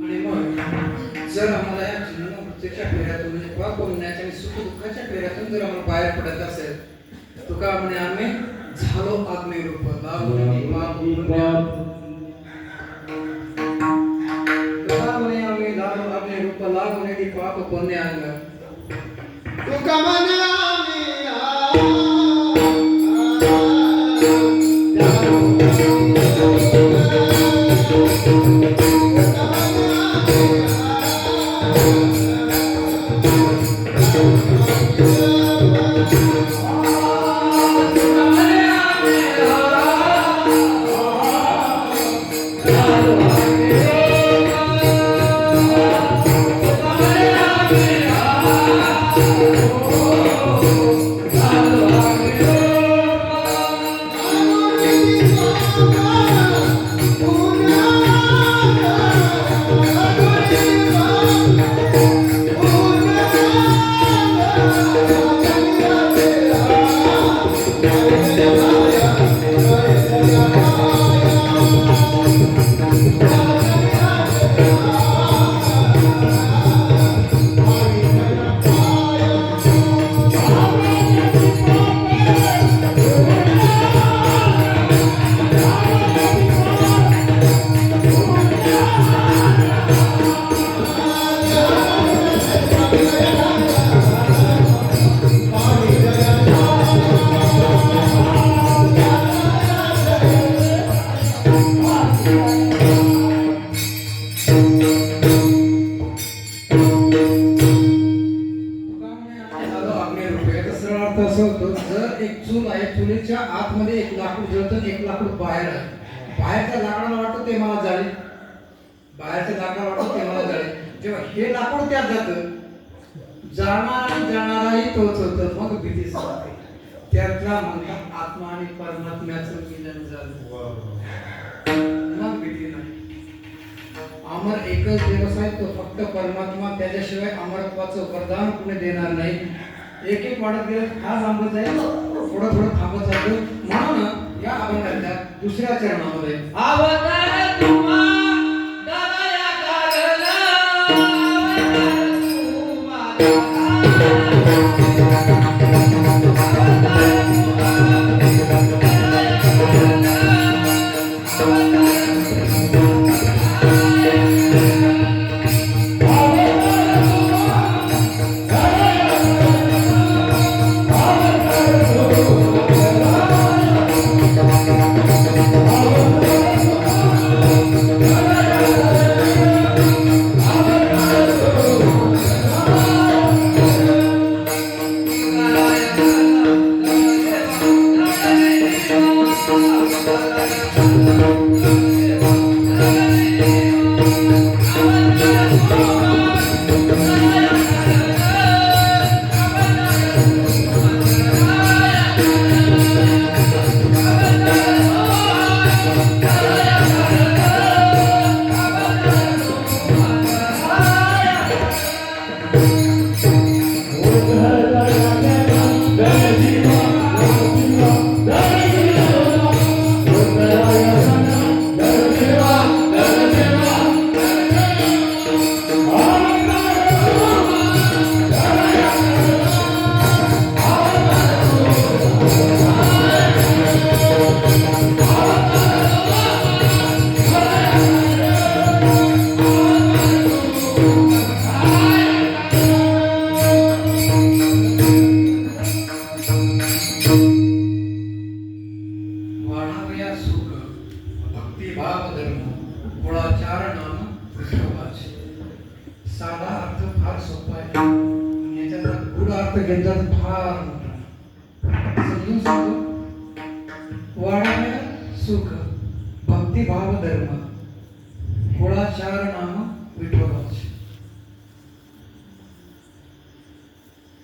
आणि मग जर आम्हाला या जीवनाच्या फेऱ्यातून म्हणजे पाप पुण्याच्या आणि सुख दुःखाच्या फेऱ्यातून जर आम्हाला बाहेर पडत असेल, तुका म्हणे आम्ही झालो अग्निरूप लागून पाप पुण्य. तुका म्हणे आम्ही झालो अग्निरूप लागून पाप पुण्य अंग. तुका म्हणे आम्ही चुलीच्या आतमध्ये एक लाकूड जळतं, एक लाकूड बाहेर आहे. बाहेरच्या लाकडाला वाटतं ते मला जाळेल, बाहेरच्या लाकडाला वाटतं ते मला जाळेल. जेव्हा हे लाकूड त्यात जातं, जाणार आणि जाणाराही तोच होतं, मग भीती असते. त्यातला म्हणतात आत्मा आणि परमात्म्याचं मिलन झालं, मग भीती नाही. अमर एकच दिवस आहे, तो फक्त परमात्मा. त्याच्याशिवाय अमरत्वाचं वरदान कुणी देणार नाही. एक एक वाढत गेलं हा लांबत जाईल, थोडं थोडं थांबत जातो. म्हणून या अभंगाच्या दुसऱ्या चरणामध्ये अवतार तुम्हा दया काढला, वाढावया सुख भक्तिभाव धर्म कुळाचार नाम विठोबाचे. साधा अर्थ फार सोपा आहे आणि याच्यातला गूढ अर्थ घेतला तर फार मोठा आहे. समजून सांगतो. वाढावया सुख भक्तिभाव धर्म कुळाचार नाम विठोबाचे.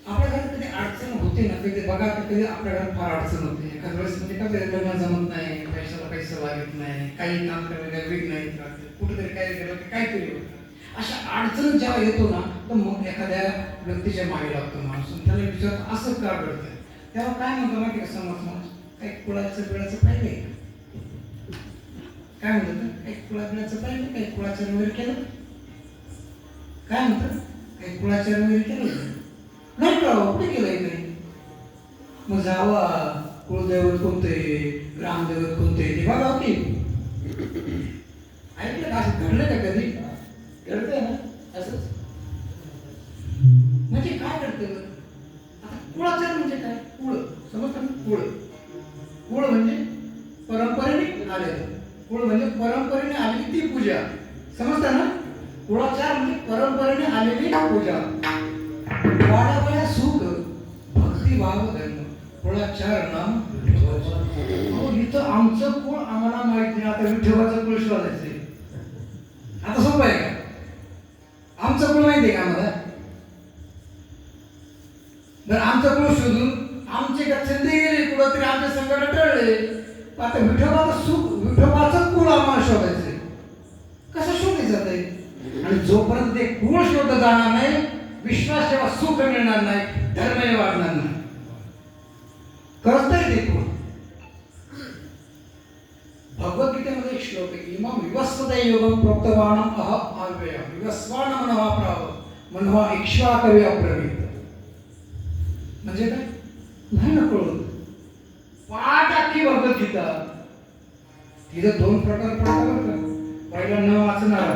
आपल्या घरात कधी अडचण होते ना, कधी बघा कधी आपल्या घरात फार अडचण होते. एखाद्या वेळेस म्हणजे काय लग्न जमत नाही, पैशाला पैसा लागत नाही, काही काम करायला विघ्न येत राहते, कुठेतरी काय केलं की काहीतरी होतं. अशा अडचण जेव्हा येतो ना, तर मग एखाद्या व्यक्तीच्या मागे लागतो माणूस आणि त्याला विचारतो असं का घडतंय. तेव्हा काय म्हणतो माहिती का समाज माणूस, काही कुळाचं बिळाचं पाहिजे काय म्हणतात, काही कुळाबिळाचं पाहिजे, काही कुळाचार वगैरे केलं काय म्हणतात, काही कुळाचार वगैरे केलं नाही का, कुठे केलंय काही. मग जावा कुळदैवत कोणते, ग्रामदैवत कोणते ते बघा की. ऐकलं का, असं घडलं का कधी, घडतंय ना असंच. म्हणजे काय घडतं, आता कुळाचार म्हणजे काय, कुळ समजतं ना, कुळ कुळ म्हणजे परंपरेने आलेलं, कुळ म्हणजे परंपरेने आलेली ती पूजा समजतं ना. कुळाचार म्हणजे परंपरेने आलेली पूजा. वाढावया सुख भक्तिभाव धर्म कुळाचार नाम विठोबाचे. अहो इथं आमचं कुळ आम्हाला माहित नाही, आता विठोबाचं कुळ शोधायचंय. आता सोपं आहे का, आमचं कुळ माहिती आहे का आम्हाला. बरं आमचं कुळ शोधून आमचे गच्छंती गेले कुठं तरी आमचे संकट टळले. आता विठोबाचं सुख विठोबाचं कुळ आम्हाला शोधायचंय. कसं शोधले जात आहे, आणि जोपर्यंत ते कुळ शोधलं जाणार नाही, विश्वास जेव्हा सुख मिळणार नाही, धर्मही वाढणार नाही. कळतंय ते कुळ. भगवद्गीतेमध्ये एक श्लोक आहे, इमं विवस्वते योगं प्रोक्तवानम् अहम् अव्ययम् विवस्वान मनवा प्राव मनवा इक्ष्वाकवे अब्रवीत. म्हणजे काय नाही ना कळत. पाठ अख्खी भगवद्गीता. तिथं दोन प्रकार पडतात बरं का. पहिला न वाचणारा,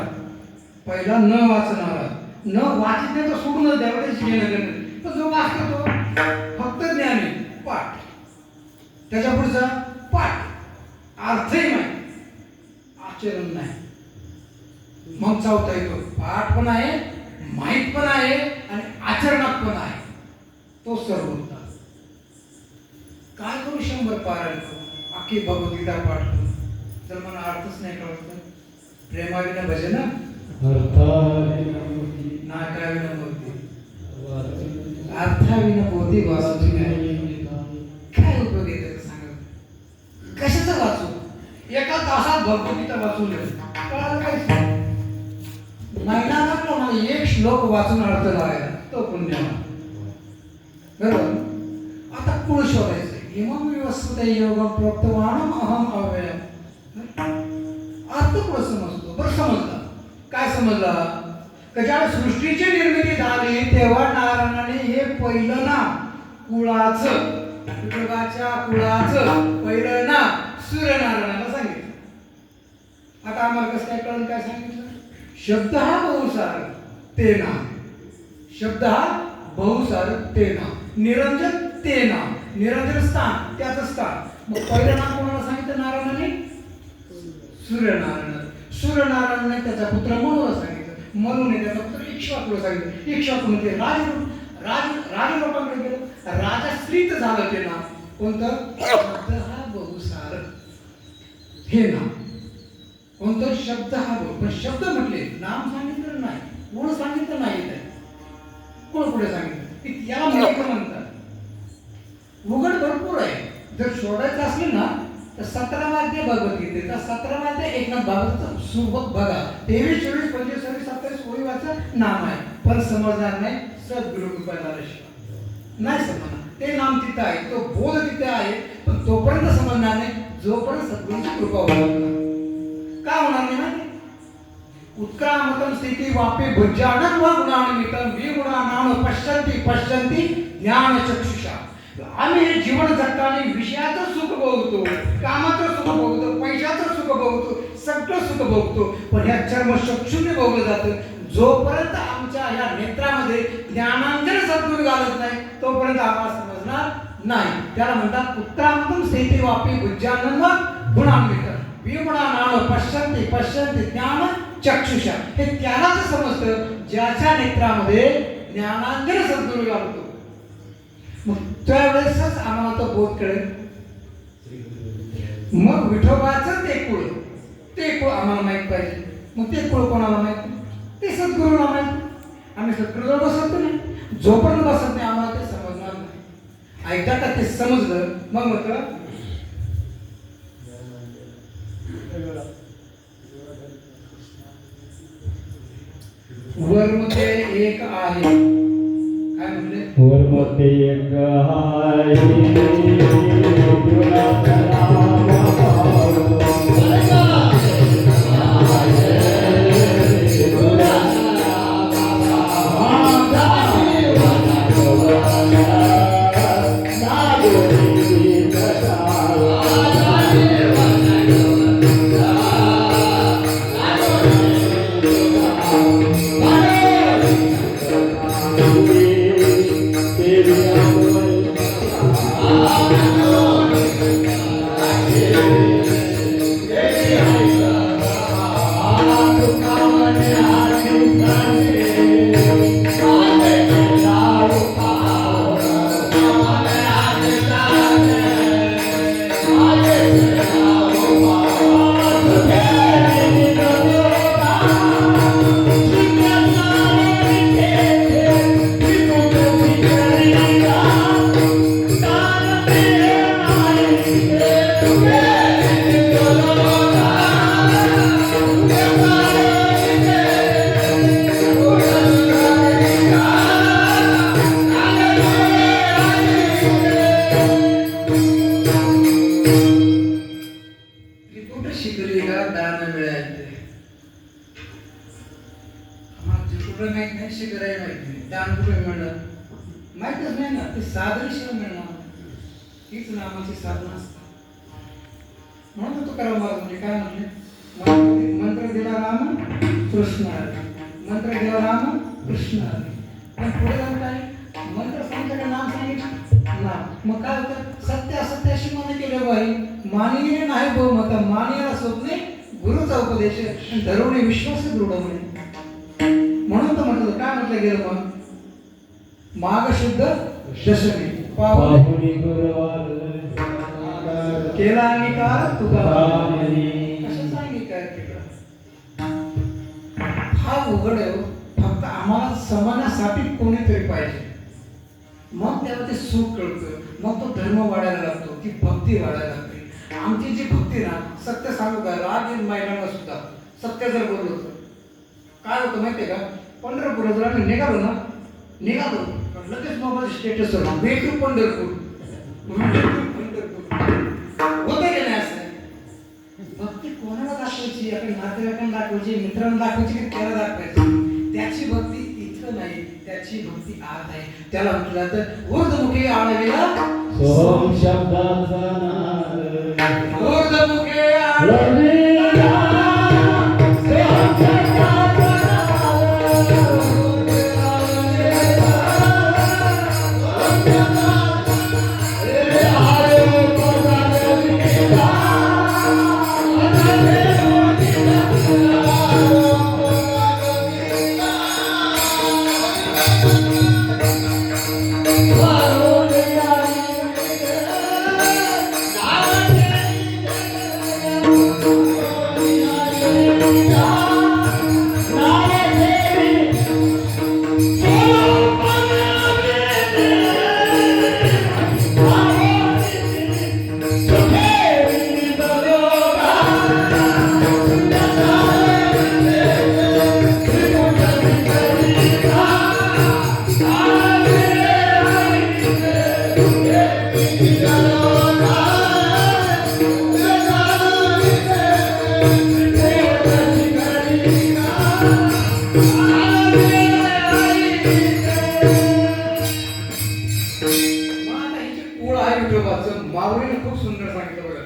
पहिला न वाचणारा. न वाचित नाही तर सोडूनच द्यावं, त्याची घेणं देणं. पण जो वाचतो तो फक्त ज्ञानी पाठ, त्याच्या पुढचा पाठ, अर्थही नाही, आचरण नाही. मग चौथा येतो, पाठ पण आहे, माहित पण आहे आणि आचरणात पण आहे. तो सर्वोत्तम. काय करू 100 पारायण करू, अख्खी भगवद्गीता पाठ करू, जर मला अर्थच नाही कळत तर. प्रेमाविना भजन नाकाविना मूर्ती अर्थाविना बोधी वाचूची नाही. काय उपयोग आहे त्याचा सांगा. कशाचं वाचू, एका तासात भगवद्गीता वाचून कळालं काहीच नाही ना. मला एक श्लोक वाचून अर्थ लावायला तो पुण्य. बरोबर. आता कुळ शोधायचं. इमं विवस्वते योगं प्रोक्तवानम् अहम् अव्ययम्. अर्थ कुळ समजतो. बरं समजला काय समजला, की ज्या सृष्टीची निर्मिती झाली तेव्हा नारायणाने हे पहिलं नाम कुळाचं, विठोबाच्या कुळाचं पहिलं नाम सूर्यनारायणाला सांगितलं. आता आम्हाला कसं काय कळलं, काय सांगितलं. शब्द हा बहुसार ते नाम, शब्द हा बहुसार ते नाम, निरंजन ते नाम, निरंजन स्थान त्याचं स्थान. मग पहिलं नाम कोणाला सांगितलं नारायणाने, सूर्यनारायण. सूर्यनारायणाने त्याचा पुत्र मनुला सांगितलं, मनुने त्याचा पुत्र इक्ष्वाकुला सांगितलं, इक्ष्वाकुने ते राजलोकांकडे गेलं, राजा स्त्रीत झालं ते नाम कोणतं, शब्द हा बहुसार. हे नाम. कोणतं शब्द हा बोल, पण शब्द म्हटले, नाम सांगितलं नाही, गुण सांगितलं नाही. कोण पुढे सांगितलं की याला मयिक म्हणतात. उघड भरपूर आहे. जर शोधायचं असले ना तर 17 अध्याय भगवद्गीतेचा, 17 अध्याय एकनाथ बाबाचं सोबत बघा. 23, 24, 25, 26, 27 ओळी वाचा, नाम आहे. पण समजणार नाही सद्गुरु कृपा झाल्याशिवाय नाही समजणार. ते नाम तिथं आहे, तो बोध तिथे आहे, पण तोपर्यंत समजणार नाही जोपर्यंत सद्गुरूची कृपा होणार नाही. का होणार नाही माहिती? उत्क्रामतं स्थिती वापे भुजानन व गुणान्वितं विगुणानां पश्यन्ति पश्यन्ति ज्ञानचक्षुषा. आम्ही हे जीवन जगताना विषयाचं सुख भोगतो, कामाचं सुख भोगतो, पैशाचं सुख भोगतो, सगळं सुख भोगतो, पण ह्या चर्मचक्षुने भोगलं जातं. जोपर्यंत आमच्या ह्या नेत्रामध्ये ज्ञानांजन सद्गुरू घालत नाही तोपर्यंत आम्हाला समजणार नाही. त्याला म्हणतात उत्क्रामतं स्थिती वापे भुजानन व गुणान्वितं विगुणानां पश्यन्ति पश्यन्ति ज्ञान चक्षुषा. हे त्यालाच समजतं ज्याच्या नेत्रामध्ये ज्ञानांजन सद्गुरू घालतो. मग त्यावेळेसच आम्हाला तो बोध कळेल. मग विठोबाचं ते कुळ आम्हाला माहित पाहिजे. मग ते कुळ कोणाला माहित? ते सद्गुरूला माहित. आम्ही सद्गुरूला बसत नाही. जोपर्यंत बसत नाही आम्हाला ते समजणार नाही. ऐकता का ते समजलं मग म्हटलं वर्मध्ये एक आहे. काय म्हणले? वर्मध्ये एक माहितच नाही ना. ते साधनशिवाय मिळणार हीच नामाची साधना असतात. म्हणून तो करा म्हणजे काय म्हणले? मंत्र दिला राम कृष्ण हरी, मंत्र दिला राम कृष्ण हरी. पण पुढे जाऊन काय मंत्र सांगितलं, नाम सांगितलं ना. मग काय होतं? सत्य असत्याशी मन केले बाई मानिले नाही बहुमत, मानियाला स्वप्ने गुरुचा उपदेश धरवणे विश्वास दृढ म्हणे. म्हणून तर म्हटलं काय म्हटलं गेलं मग? माघ शुद्ध दशमी पाहुणी केला अंगीकार तुझा कशाचा अंगीकार केला? हा उघड फक्त आम्हाला समजण्यासाठी कोणीतरी पाहिजे. मग त्याला ते सुख कळतं, मग तो धर्म वाढायला लागतो, ती भक्ती वाढायला लागते. आमची जी भक्ती ना, सत्य सांगू का, राग येईल महिलांना सुद्धा सत्य जर बोललो तर काय होतं माहितीये का? पंढरपूर जर आम्ही निघालो लगेच मोबाईल स्टेटस भेटू पंढरपूर होते की नाही? असं भक्ती कोणाला दाखवायची? आपण नातेवाईकांना दाखवायची, मित्रांना दाखवायची की त्याला दाखवायची? त्याची भक्ती इथं नाही, त्याची भक्ती आत आहे. त्याला म्हटलं तर ऊर्ध्वमुखी आळविला सोम शब्दाचा नाद, ऊर्ध्वमुखी आळविला खूप सुंदर सांगितलं बघा.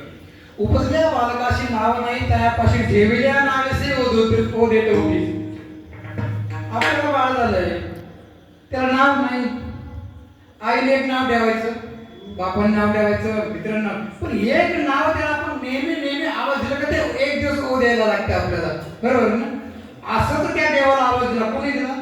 उपजल्या बालकाशी नाव नाही त्यापाशी ठेविल्या नावेसे ओ देत होती. आपल्याला बाळ झालंय, त्याला नाव नाही. आईने एक नाव ठेवायचं, बापाने नाव ठेवायचं, मित्रांना, पण एक नाव त्याला आपण नेहमी आवाज दिला का ते एक दिवस ओ द्यायला लागते आपल्याला, बरोबर ना? असं तर त्या देवाला आवाज दिला, कोणी दिला?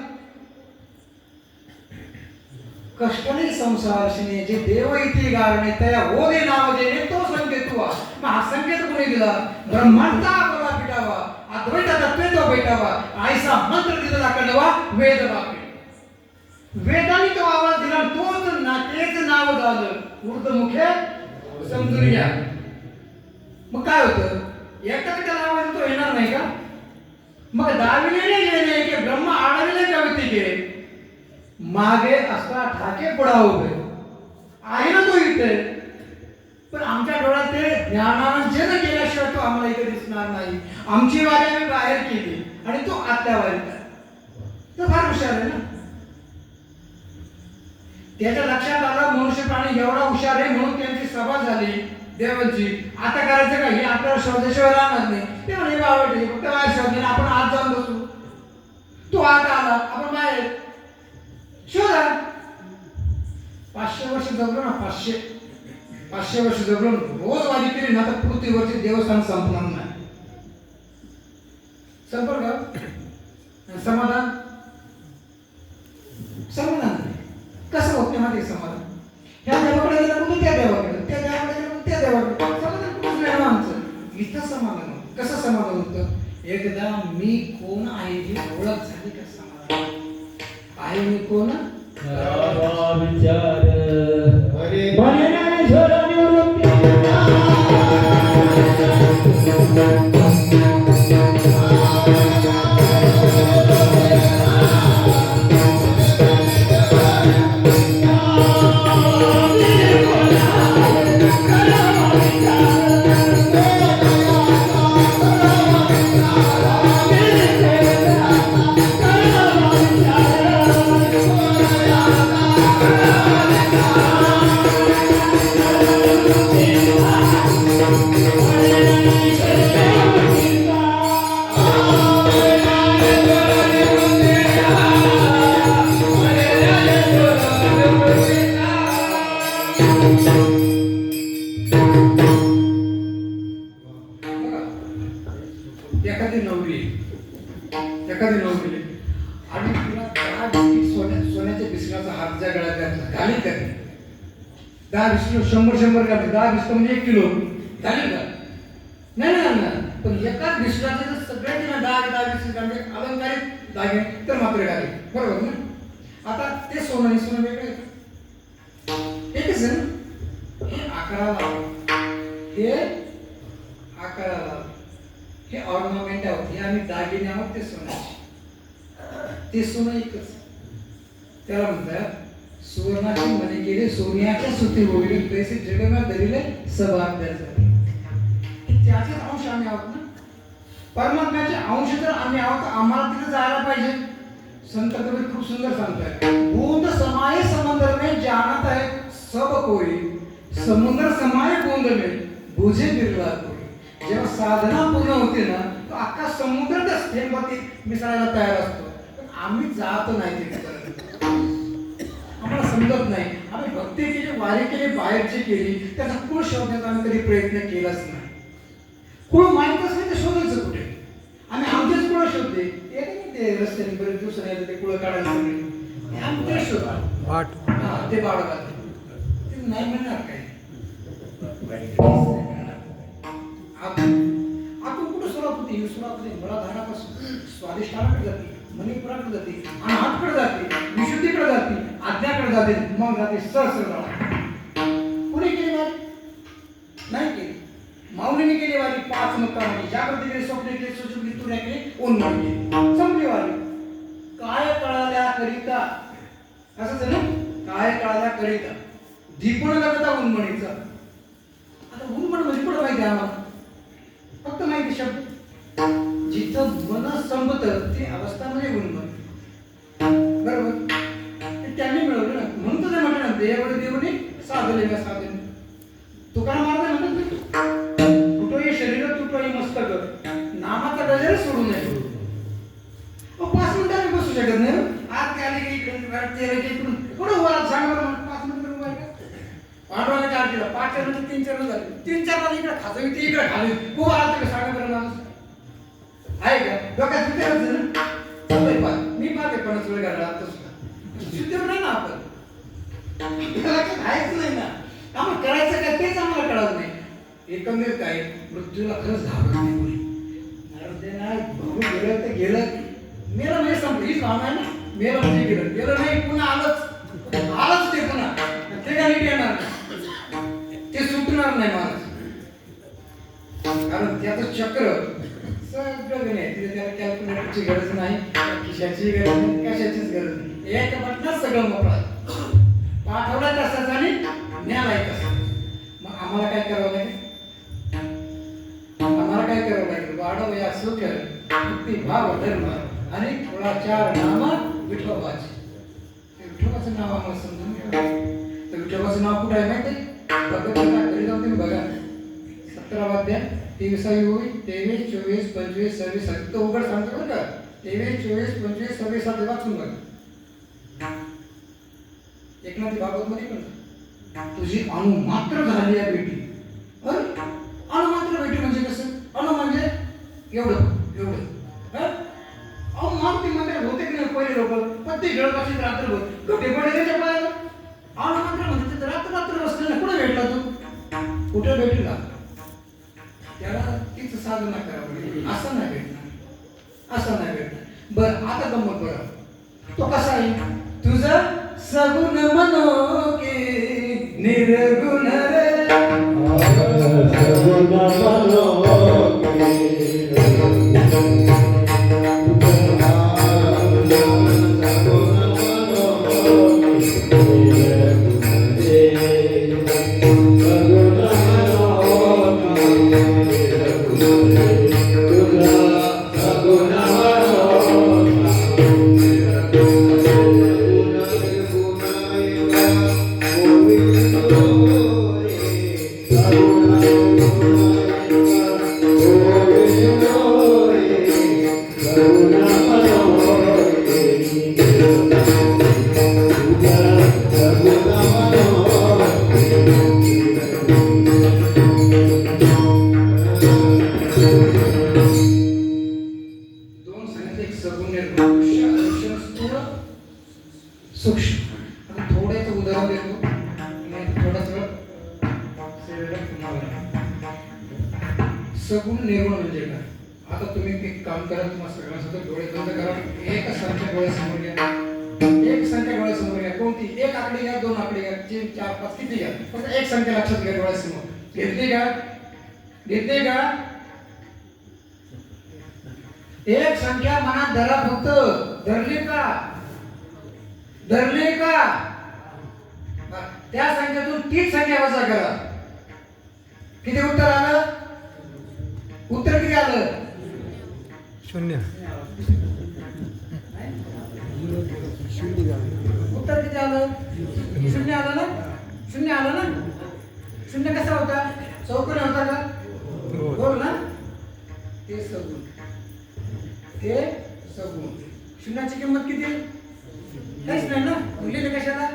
कष्टने संसार शिने जे देव इथे गारणे त्या ओ दे नाव देणे तो संकेत हुआ. मग हा संकेत कोणी दिला? ब्रह्मांडचा आपला पिटावा, अद्वैता तत्व भेटावा, आईसा मंत्र दिला कडवा वेद बापे. वेदाने तो आवाज दिला, तोच तेच नाव झालं ऊर्ध्वमुखे समजून घ्या. मग काय होतं? एकदा त्याला आवाज तो येणार नाही का? मग दाविले येणे की ब्रह्म आडविले कवितिके मागे असता ठाके पुढा उभे आहे ना तो इथे. पण आमच्या डोळ्यात ते ज्ञानांजन केल्याशिवाय तो आम्हाला इथे दिसणार नाही. आमची वारी आम्ही बाहेर केली आणि तो आतल्या वारीत आहे. तो फार हुशार आहे ना. त्याच्या लक्षात आलं मनुष्य प्राणी एवढा हुशार आहे म्हणून त्यांची सभा झाली देवांची. आता करायचं का? हे आपल्याला शोधाशिवाय राहणार नाही. ते म्हणे बाबा फक्त बाहेर शोधले, आपण आत जाऊन बसू. तो आत आला, आपण बाहेर शोधा. 500 वर्ष जगलो ना, 500 वर्ष जगलो, रोज वारी केली ना तर पृथ्वीवरचे देवस्थान संपणार नाही. संपर्क समाधान नाही. कसं होते माहिती समाधान? ह्या देवाकडे गेलं म्हणून त्या देवाकडे, त्या देवाकडे गेलं त्या देवाकडे, समाधान कुठून मिळणार आमचं? इथं समाधान होतं. कसं समाधान होतं? एकदा मी कोण आहे ही ओळख झाली का समाधान आहे. मी कोण विचार ज्ञानेश्वर निवृत्ती एखादी नोकरी आणि तुला 10 बिस्किट सोन्याच्या बिस्किटाचा हात ज्या गळ्यात घातला, घाली का? 10 बिस्किट 100 घातले, 10 बिस्किट म्हणजे 1 किलो घाली का? नाही ना. पण एकाच बिस्किटाचे जर सगळ्यांनी 10 बिस्किट घातले अलंकारिक दागे तर मात्र घाले, बरोबर ना? आता ते सोनं वेगळे एकच आहे ना. हे आकाराला हे ऑर्नामेंट आहोत, हे आम्ही दागिने आहोत, ते सोन्याचे. ते सोनं एकच. त्याला म्हणतात सुवर्णाची मने केले सोन्याच्या सुती होईल पैसे जगन्नाथ धरिले सभागदार झाले. त्याचेच अंश आम्ही आहोत ना. परमात्म्याचे अंश जर आम्ही आहोत आम्हाला तिथे जायला पाहिजे. संत कबीर खूप सुंदर सांगतात, बूंद समाये समंदर में जानत है सब कोई, समुद्र समाये बूंद में बुझे बिरला कोई. जेव्हा साधना पूर्ण होते ना तो अख्खा समुद्र त्या थेंबाती मिसळायला तयार असतो. पण आम्ही जात नाही तिथे, आम्हाला समजत नाही. आम्ही भक्ती केली, वारी केली, बाहेरची केली, त्याचा कुळ शोधण्याचा आम्ही कधी प्रयत्न केलाच नाही. कुळ माहीत असेल ते शोधायचं कुठे? आम्ही आमचेच कुळ शोधले. ते रस्त्याने बरेच दिवसांनी येते ते कुळ काढायला सगळे आम्ही ते शोधा. ते बाळगात ते नाही म्हणणार काय. आपण कुठं सुरुवात होती? सुरुवात होती बळाधारापासून स्वादिष्टाकडे जाते, मणिपुराकडे जाते, अनाहतकडे जाते, विशुद्धीकडे जाते, आज्ञाकडे जाते, मग जाते सहस्र. कुणी केली वारी? नाही केली. माऊलीने केली वारी 5 मुक्कामाची. जागृती केली, स्वप्न केली, सुचुकली, तुऱ्या केली, उन्मळी केली, संपली वारी. काय कळाल्या करिता असंच आहे ना. काय कळाल्या करिता दीपण लागता उन्मळीचा. आता उन्मळ म्हणजे कुठं माहिती आम्हाला? फक्त माहिती शब्द. जिथं मन संपत ती अवस्था म्हणजे उन्मळ, बरोबर? ते त्यांनी मिळवलं ना. म्हणून तर म्हटलं ना देवडे देवडे साधले साधले. तुकाराम महाराज 3-4 वेळा इकडे खाजवी ते इकडे खाली खूप आला तिकडे सांगा बरं माणूस आहे का डोक्यात विचारायचं ना चाललंय पाच मी पाहते 50 वेळ घालला आता सुद्धा शुद्ध नाही ना आपण आपल्याला काही खायचं नाही ना आम्हाला करायचं काय तेच आम्हाला कळत नाही एकंदरीत काय मृत्यूला खरंच घाबरत नाही कोणी कारण ते नाही बघू गेलं तर गेलं मेलं म्हणजे संपलं हीच भावना आहे ना मेलं म्हणजे गेलं गेलं नाही पुन्हा आलंच ते पुन्हा ते काय नीट येणार नाही ते सुटणार नाही माणूस कारण त्याचं चक्र सगळं नाही तिथे त्याला कॅल्क्युलेटरची गरज नाही खिशाची गरज नाही कशाचीच गरज नाही एक बटनात सगळं मोकळं पाठवला तसाच आणि न्यायला तसा मग आम्हाला काय करावं लागेल वाढव या सुख भक्ती भाव धर्म आणि थोडा 4 नाम विठोबाचे विठोबाचं नाव आम्हाला समजून घ्या तर विठोबाचं नाव कुठं आहे माहिती भगवद्गीता घरी जाऊन तुम्ही बघा 17 अध्याय 23 ओळी 23 24 25 26 तो उघड सांगतो बरं का 23 24 25 26 7 वाचून बघा एकनाथी भागवत मध्ये पण तुझी अणुमात्र झाली आहे बेटी अणुमात्र बेटी म्हणजे कसं अणु म्हणजे एवढं मारुती मंदिरात होते की नाही पहिले लोक प्रत्येक जळपाशी रात्रभर गटे पडे त्याच्या पायाला अणुमात्र म्हणजे तिथं रात्र बसलेला कुठे भेटला तू कुठे भेटला त्याला तिचं साधना करावं असं नाही भेटणार बरं आता गंमत बरं तो कसा आहे तुझं सगुण मनोके निर्गुण रे सगुण मनोके सगुण निर्गुण म्हणजे काय आता तुम्ही एक काम करा तुम्हाला सगळ्यांसोबत डोळे बंद करा एक संख्या डोळ्यासमोर घ्या कोणती एक आकडे घ्या 2 आकडे घ्या 3 4 5 किती घ्या फक्त एक संख्या लक्षात घ्या डोळ्यासमोर घेतली का एक संख्या मनात धरा फक्त धरली का त्या संख्येतून 3 संख्या वजा करा किती उत्तर आलं किती आलं 0 उत्तर किती आलं 0 आलं ना 0 कसा होता चौकोनी होता का बोल ना ते सगुण शून्याची किंमत किती काहीच नाही ना लिहिले कशाला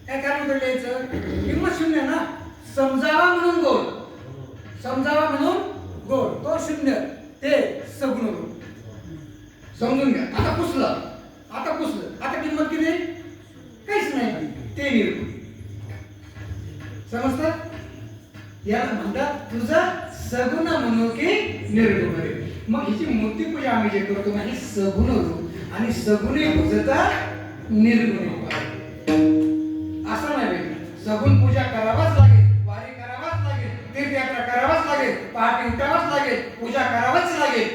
काय कारण लिहायचं किंमत 0 ना समजावा म्हणून गोल तो 0 ते सगुण रूप समजून घ्या आता पुसलं आता किंमत किती काहीच नाही ते निर्गुण समजतं याला म्हणतात तुझा सगुण म्हणू की निर्गुण रे मग हिची मूर्ती पूजा आम्ही जे करतो ना ही सगुण रूप आणि सगुणी पूजता निर्गुणी असं नाही सगुण पूजा करावाच लागेल वारी करावाच लागेल तीर्थयात्रा करावाच लागेल पहाटे उठावाच लागेल पूजा करावाच लागेल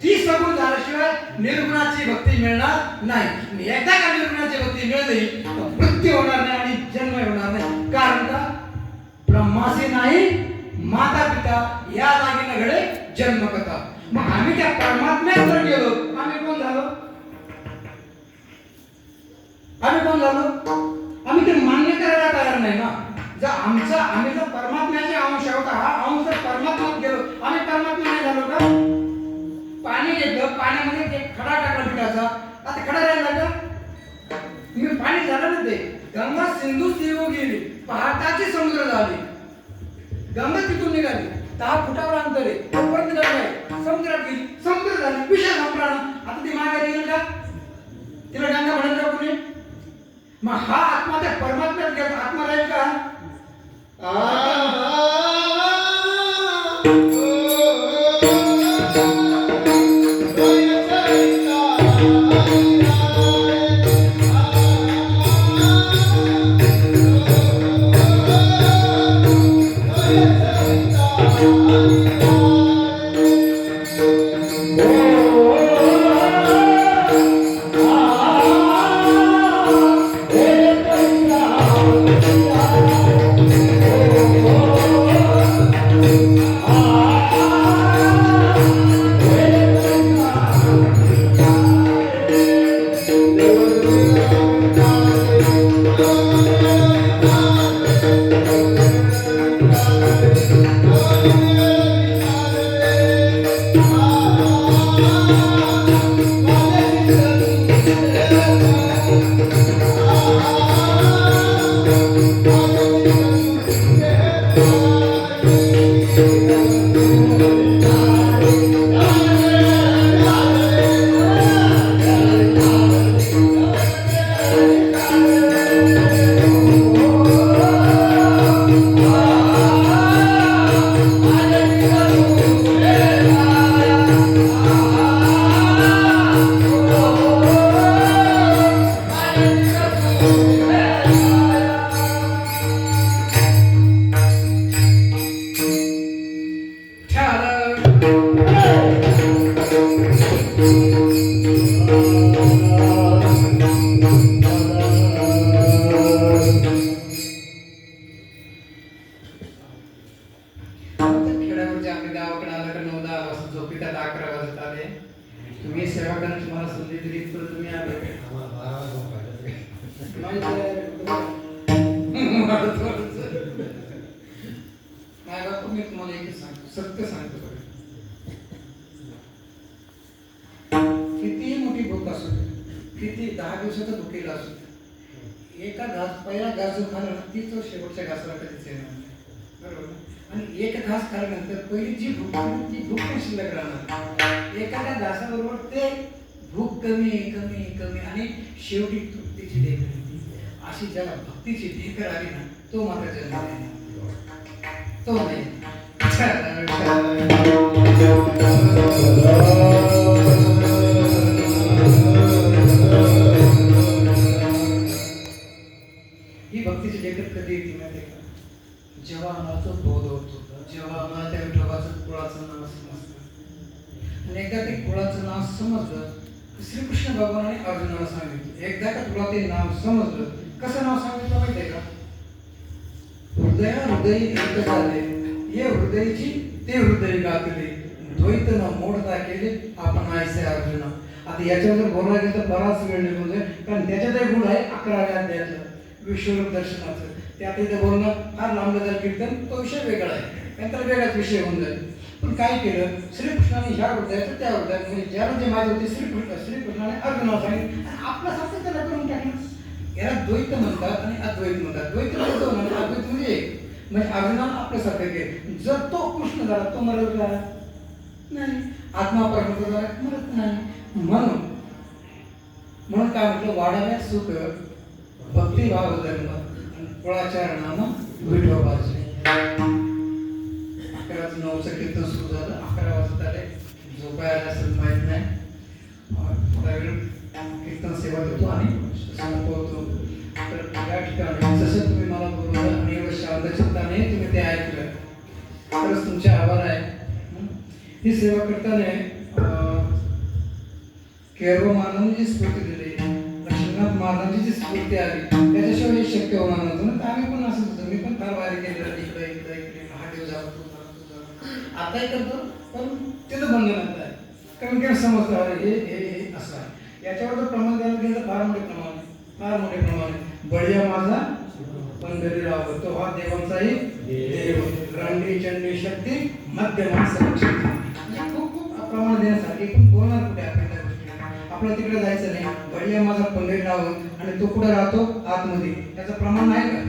ती सगुण झाल्याशिवाय निर्गुणाची भक्ती मिळणार नाही एकदा का निर्गुणाची भक्ती मिळाली तर मृत्यू होणार नाही आणि जन्म होणार नाही कारण का ब्रह्माचे नाही माता पिता या जागी न घडे जन्मकथा मग आम्ही त्या परमात्म्यात जर गेलो आम्ही कोण झालो आम्ही ते मान्य करायला तयार नाही ना आम्ही जर परमात्म्याचे अंश आहोत हा अंश जर परमात्म्यात गेलो आम्ही परमात्मा नाही झालो का पाणी घेतलं पाण्यामध्ये एक खडा टाकला पिठाचा आता खडा राहिला का तुम्ही पाणी झालं ना ते गंगा सिंधू सिंधू गेली पहाटाची समुद्र झाली गंगा तिथून निघाली 10 फुटावर अंतर आहे परत गंगा आहे समुद्रात गेली समुद्र झाली विषय संपला ना आता ती मागे येईल का तिला गंगा म्हणत का कोणी मग हा आत्मा त्या परमात्म्यात गेला आत्मा राहील का सत्य सांगतो किती मोठी भूक असू किती 10 दिवसाचा भुकेला असू एका घास पहिला घास जो खाला ती तो शेवटच्या घासाला कधीच येणार नाही बरोबर आणि एक घास खाल्यानंतर पहिली जी भूक ती भूक पण शिल्लक राहणार एखाद्या घासाबरोबर ते भूक कमी कमी कमी आणि शेवटी तृप्तीची ढेकर अशी ज्याला भक्तीची ढेकर आली ना तो मात्र जन्म नाही तो नाही ही भक्तीची ढेकर कधी येते माहिती का जेव्हा आम्हाला तो बोध होतो जेव्हा आम्हाला त्या विठोबाचं कुळाचं नाव समजतं आणि एकदा ते कुळाचं नाव समजलं श्रीकृष्ण भगवानाने अर्जुनाला सांगितलं एकदा का तुला ते नाव समजलं कसं नाव सांगितलं माहितीये का हृदय हृदय एक झाले ये हृदयची ते हृदय गातले द्वैत न मोडता केले आपण आयसे अर्जुना आता याच्यावर जर बोलायला गेलं तर बराच वेळ निघून जाईल कारण त्याच्यात एक गुण आहे 11व्या अध्यायातलं विश्वरूप दर्शनाचं त्यात इथं बोलणं फार लांब जाईल कीर्तन तो विषय वेगळा आहे त्यानंतर वेगळाच विषय होऊन जाईल पण काय केलं श्रीकृष्णाने ह्या हृदयाचं त्या हृदयात म्हणजे ज्याला जे माहिती होते श्रीकृष्णाने अर्जुनाला सांगितलं आणि आपल्यासारखं त्याला करून टाकलं याला द्वैत म्हणतात आणि अद्वैत म्हणतात द्वैत म्हणजे अद्वैत म्हणजे एक म्हणजे अर्जुनाला आपल्यासारखं केलं जर तो कृष्ण झाला तो मरत का नाही आत्मा परमेश्वर झाला मरत नाही म्हणून काय म्हटलं वाढाव्यात सुख भक्तिभाव धर्म कुळाचार नाम विठोबाचे 11:09 कीर्तन सुरू झालं 11 वाजता आले झोपायला असेल माहित नाही थोडा वेळ कीर्तन सेवा देतो आणि संपवतो तर या ठिकाणी जसं तुम्ही मला बोलवलं आणि एवढं शांतचित्ताने तुम्ही ते ऐकलं तरच तुमचे आभार आहे ही सेवा करताना केरळ महाराजांची स्फूर्ती दिली लक्ष्मीनाथ महाराजांची जी स्फूर्ती आली त्याच्याशिवाय हे शक्य होणार नव्हतं ना आम्ही पण असंच होतो मी पण फार वारी केलं इकडे महादेव जातो आताही करतो पण तिथं बंधनात आहे कारण काय समजतं हे असं आहे याच्यावर जर प्रमाण द्यायला गेलं तर फार मोठे प्रमाण बळीया माझा पंढरीराव तो हा देवांचाही देव रांडी चंडी शक्ती मध्यमा सक्षम खूप प्रमाण देण्यासाठी पण बोलणार कुठे आपल्याला तिकडे जायचं नाही बळीया माझा पंढरीराव आणि तो कुठे राहतो आतमध्ये त्याचं प्रमाण आहे का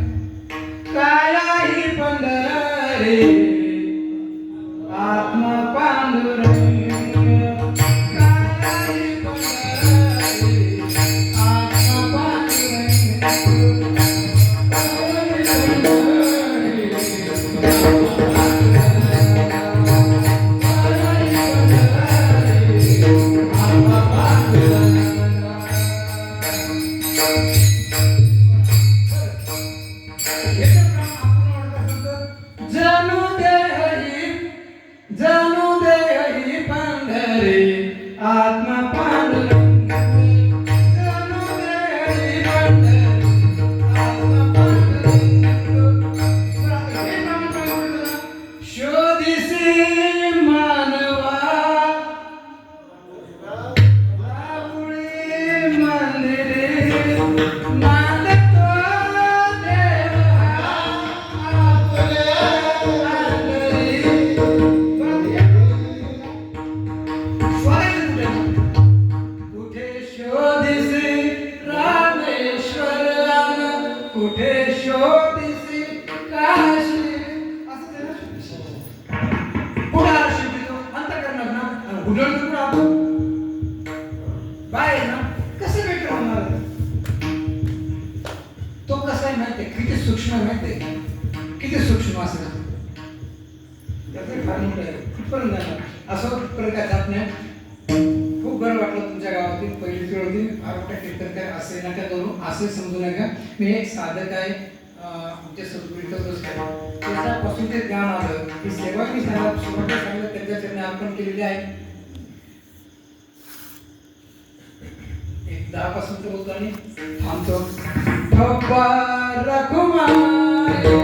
कायाही पंढरी उडवलं पण आपण बाय ना कसं बेटर होणार तो कसा आहे माहितीये किती सूक्ष्म आहे माहितीये किती सूक्ष्म असं त्याचं फार मोठं आहे कुठपर्यंत जाणार असं कुठपर्यंत काय जात नाही खूप बरं वाटलं तुमच्या गावातील पहिली वेळ होती फार मोठ्या कीर्तनकार असे नका करू असे समजू नका मी एक साधक आहे आमच्या सद्गुरूचं त्याच्यापासून ते ज्ञान आलं की सेवा मी सुरुवातीला सांगितलं त्यांच्या चरणी अर्पण केलेली आहे एक 10 पासून तर होतो आणि थांबतो ठप्पा रखुमारे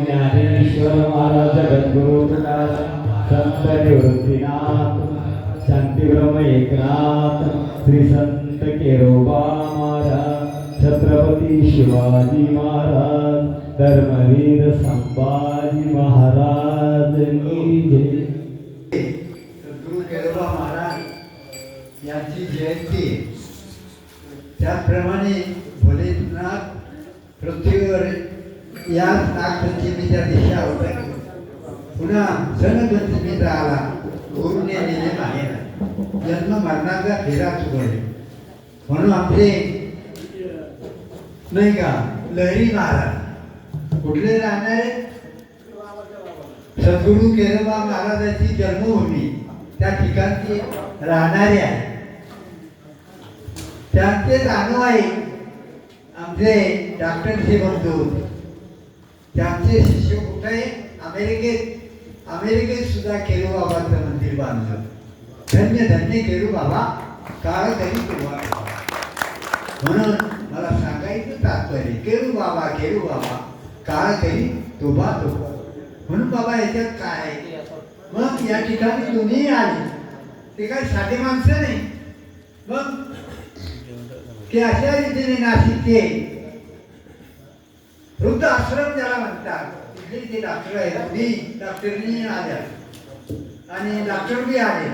ज्ञानेश्वर महाराज जगद्गुरु तुकाराम संत निवृत्तीनाथ शांतीब्रह्म एकनाथ श्री संत केरोबा महाराज छत्रपती शिवाजी महाराज धर्मवीर संभाजी महाराज की जय. सद्गुरु केरोबा महाराज यांची जयंती त्याप्रमाणे भोलेनाथ पृथ्वीवर या नागपंचमीच्या दिशा होत्या. पुन्हा सणपंचमीचा आला, गुरुने नेले बाहेर, जन्म मरणाचा फेरा चुकवले. म्हणून आपले नाही का लहरी महाराज कुठले राहणारे? सद्गुरु केरोबा महाराजांची जन्मभूमी त्या ठिकाणची राहणारे आहे. त्यांचेच अनुयायी आमचे डॉक्टरचे बंधू, त्यांचे शिष्य कुठे अमेरिकेत सुद्धा केळूबाबाचं मंदिर बांधलं. धन्य धन्य केळूबाबा, काळ कधी तुवा. म्हणून मला सांगायचं तात्पर्य केळूबाबा काळ कधी तुबा. म्हणून बाबा याच्यात काय आहे? मग या ठिकाणी तुम्ही आले ते काय साधे माणसं नाही. मग ते अशा रीतीने नाशिकचे वृद्ध आश्रम ज्याला म्हणतात, तिथले ते डॉक्टर आहेत. मी डॉक्टरनी आल्या आणि डॉक्टर बी आले.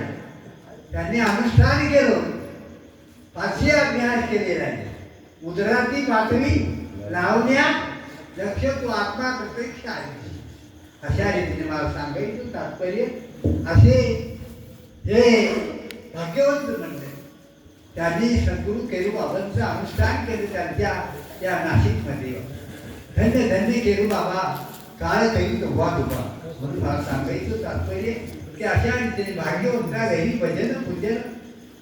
त्यांनी अनुष्ठान केलं, 500 अभ्यास केलेला आहे. मुद्राती पातळी लावण्या लक्ष तो आत्मा प्रत्यक्ष आहे. अशा रीतीने मला सांगायचं तात्पर्य असे हे भाग्यवंत म्हणले. त्यांनी सद्गुरू केळूबाबांचं अनुष्ठान केलं त्यांच्या या नाशिकमध्ये. धन्य धन्य केळूबाबा काळ काही तुबा तुबा. म्हणून मला सांगायचं तात्पर्य की अशा रीतीने भाग्यवंता घरी भजन पूजन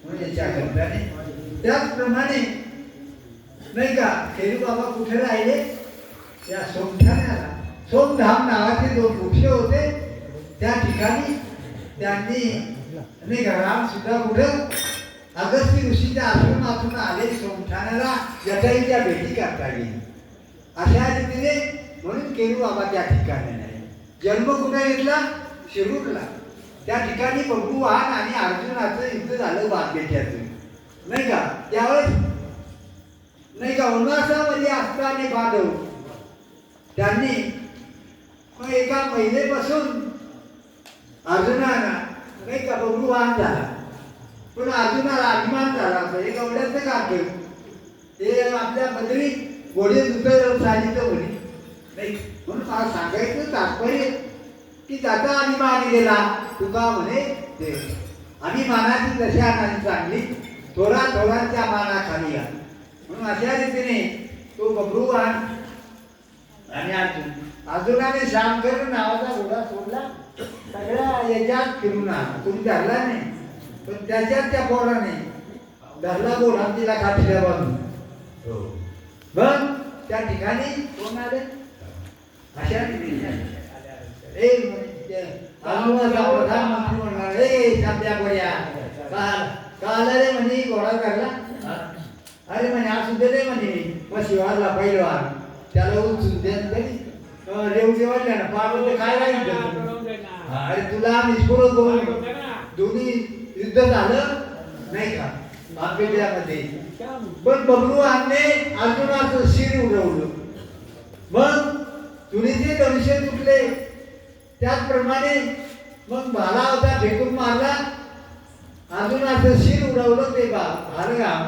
म्हणून याच्या करताने त्याचप्रमाणे नाही का केळूबाबा कुठे राहिले या सोमठाण्याला. सोमधाम नावाचे 2 वृक्ष होते त्या ठिकाणी त्यांनी नाही का राम सुद्धा कुठं अगस्त्य ऋषीच्या आश्रमातून आले सोमठाण्याला जटाईच्या भेटी करता गेली. अशा रीतीने म्हणून केळूबाबा त्या ठिकाणी नाही. जन्म कुठे घेतला शिरूरला. त्या ठिकाणी बभुवाहन आणि अर्जुनाचं युद्ध झालं वाघेच्याचं नाही का. त्यावेळेस नाही का वनवासामध्ये असताना बांधव त्यांनी मग एका महिलेपासून अर्जुनाला नाही का बभुवाहन झाला. पण अर्जुनाला अभिमान झाला होता एक एवढ्याचं काढलं ते आपल्या बदरी घोडे दुसरं सांगितलं म्हणे नाही. म्हणून मला सांगायचं तात्पर्य की त्याचा अभिमान गेला तुका म्हणे ते अभिमानाची दशा नाही चांगली थोडा थोड्यांच्या मानाखाली घाल. म्हणून अशा रीतीने तो बभ्रुवाहन आणि अर्जुनाने श्यामकर्ण नावाचा घोडा सोडला. सगळ्या याच्यात फिरून आला. तुम्ही धरला नाही पण त्याच्यात त्या पोराने धरला घोडा तिला काठीला बांधून. मग त्या ठिकाणी कोण आले अशा प्रधानमंत्री म्हणणार ए सध्या बऱ्या काल रे म्हणे घोडा धरला. अरे म्हणे असू दे रे म्हणे मग शिवारला पहिलवान त्याला उचलून दे तरी रेवडी वाढल्या ना पार काय राहील. अरे तुला आम्ही पुरं करून दोन्ही युद्ध झालं नाही का आंबेड्यामध्ये. पण बभ्रुवाहनने अर्जुनाचं शिर उडवलं. मग तुरीचे धनुष्य तुटले. त्याचप्रमाणे मग भाला होता फेकून मारला. अर्जुनाचं शिर उडवलं ते भालगाव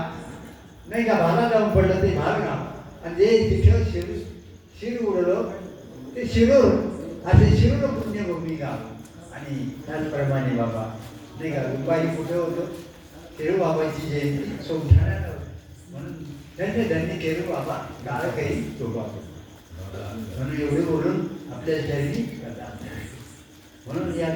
नाही का. भाला जाऊन पडलं ते भालगाव. आणि जे तिथं शिर उडवलं ते शिरूर असे शिरूर पुण्यभूमी गाव. आणि त्याचप्रमाणे बाबा नाही का रुपाई कुठे होतं केळूबाबांची जयंती सोमठाण्याला होती. म्हणून धन्य धन्य केळूबाबा काळ काही शोभा. म्हणून एवढे बोलून आपल्या शैली म्हणून या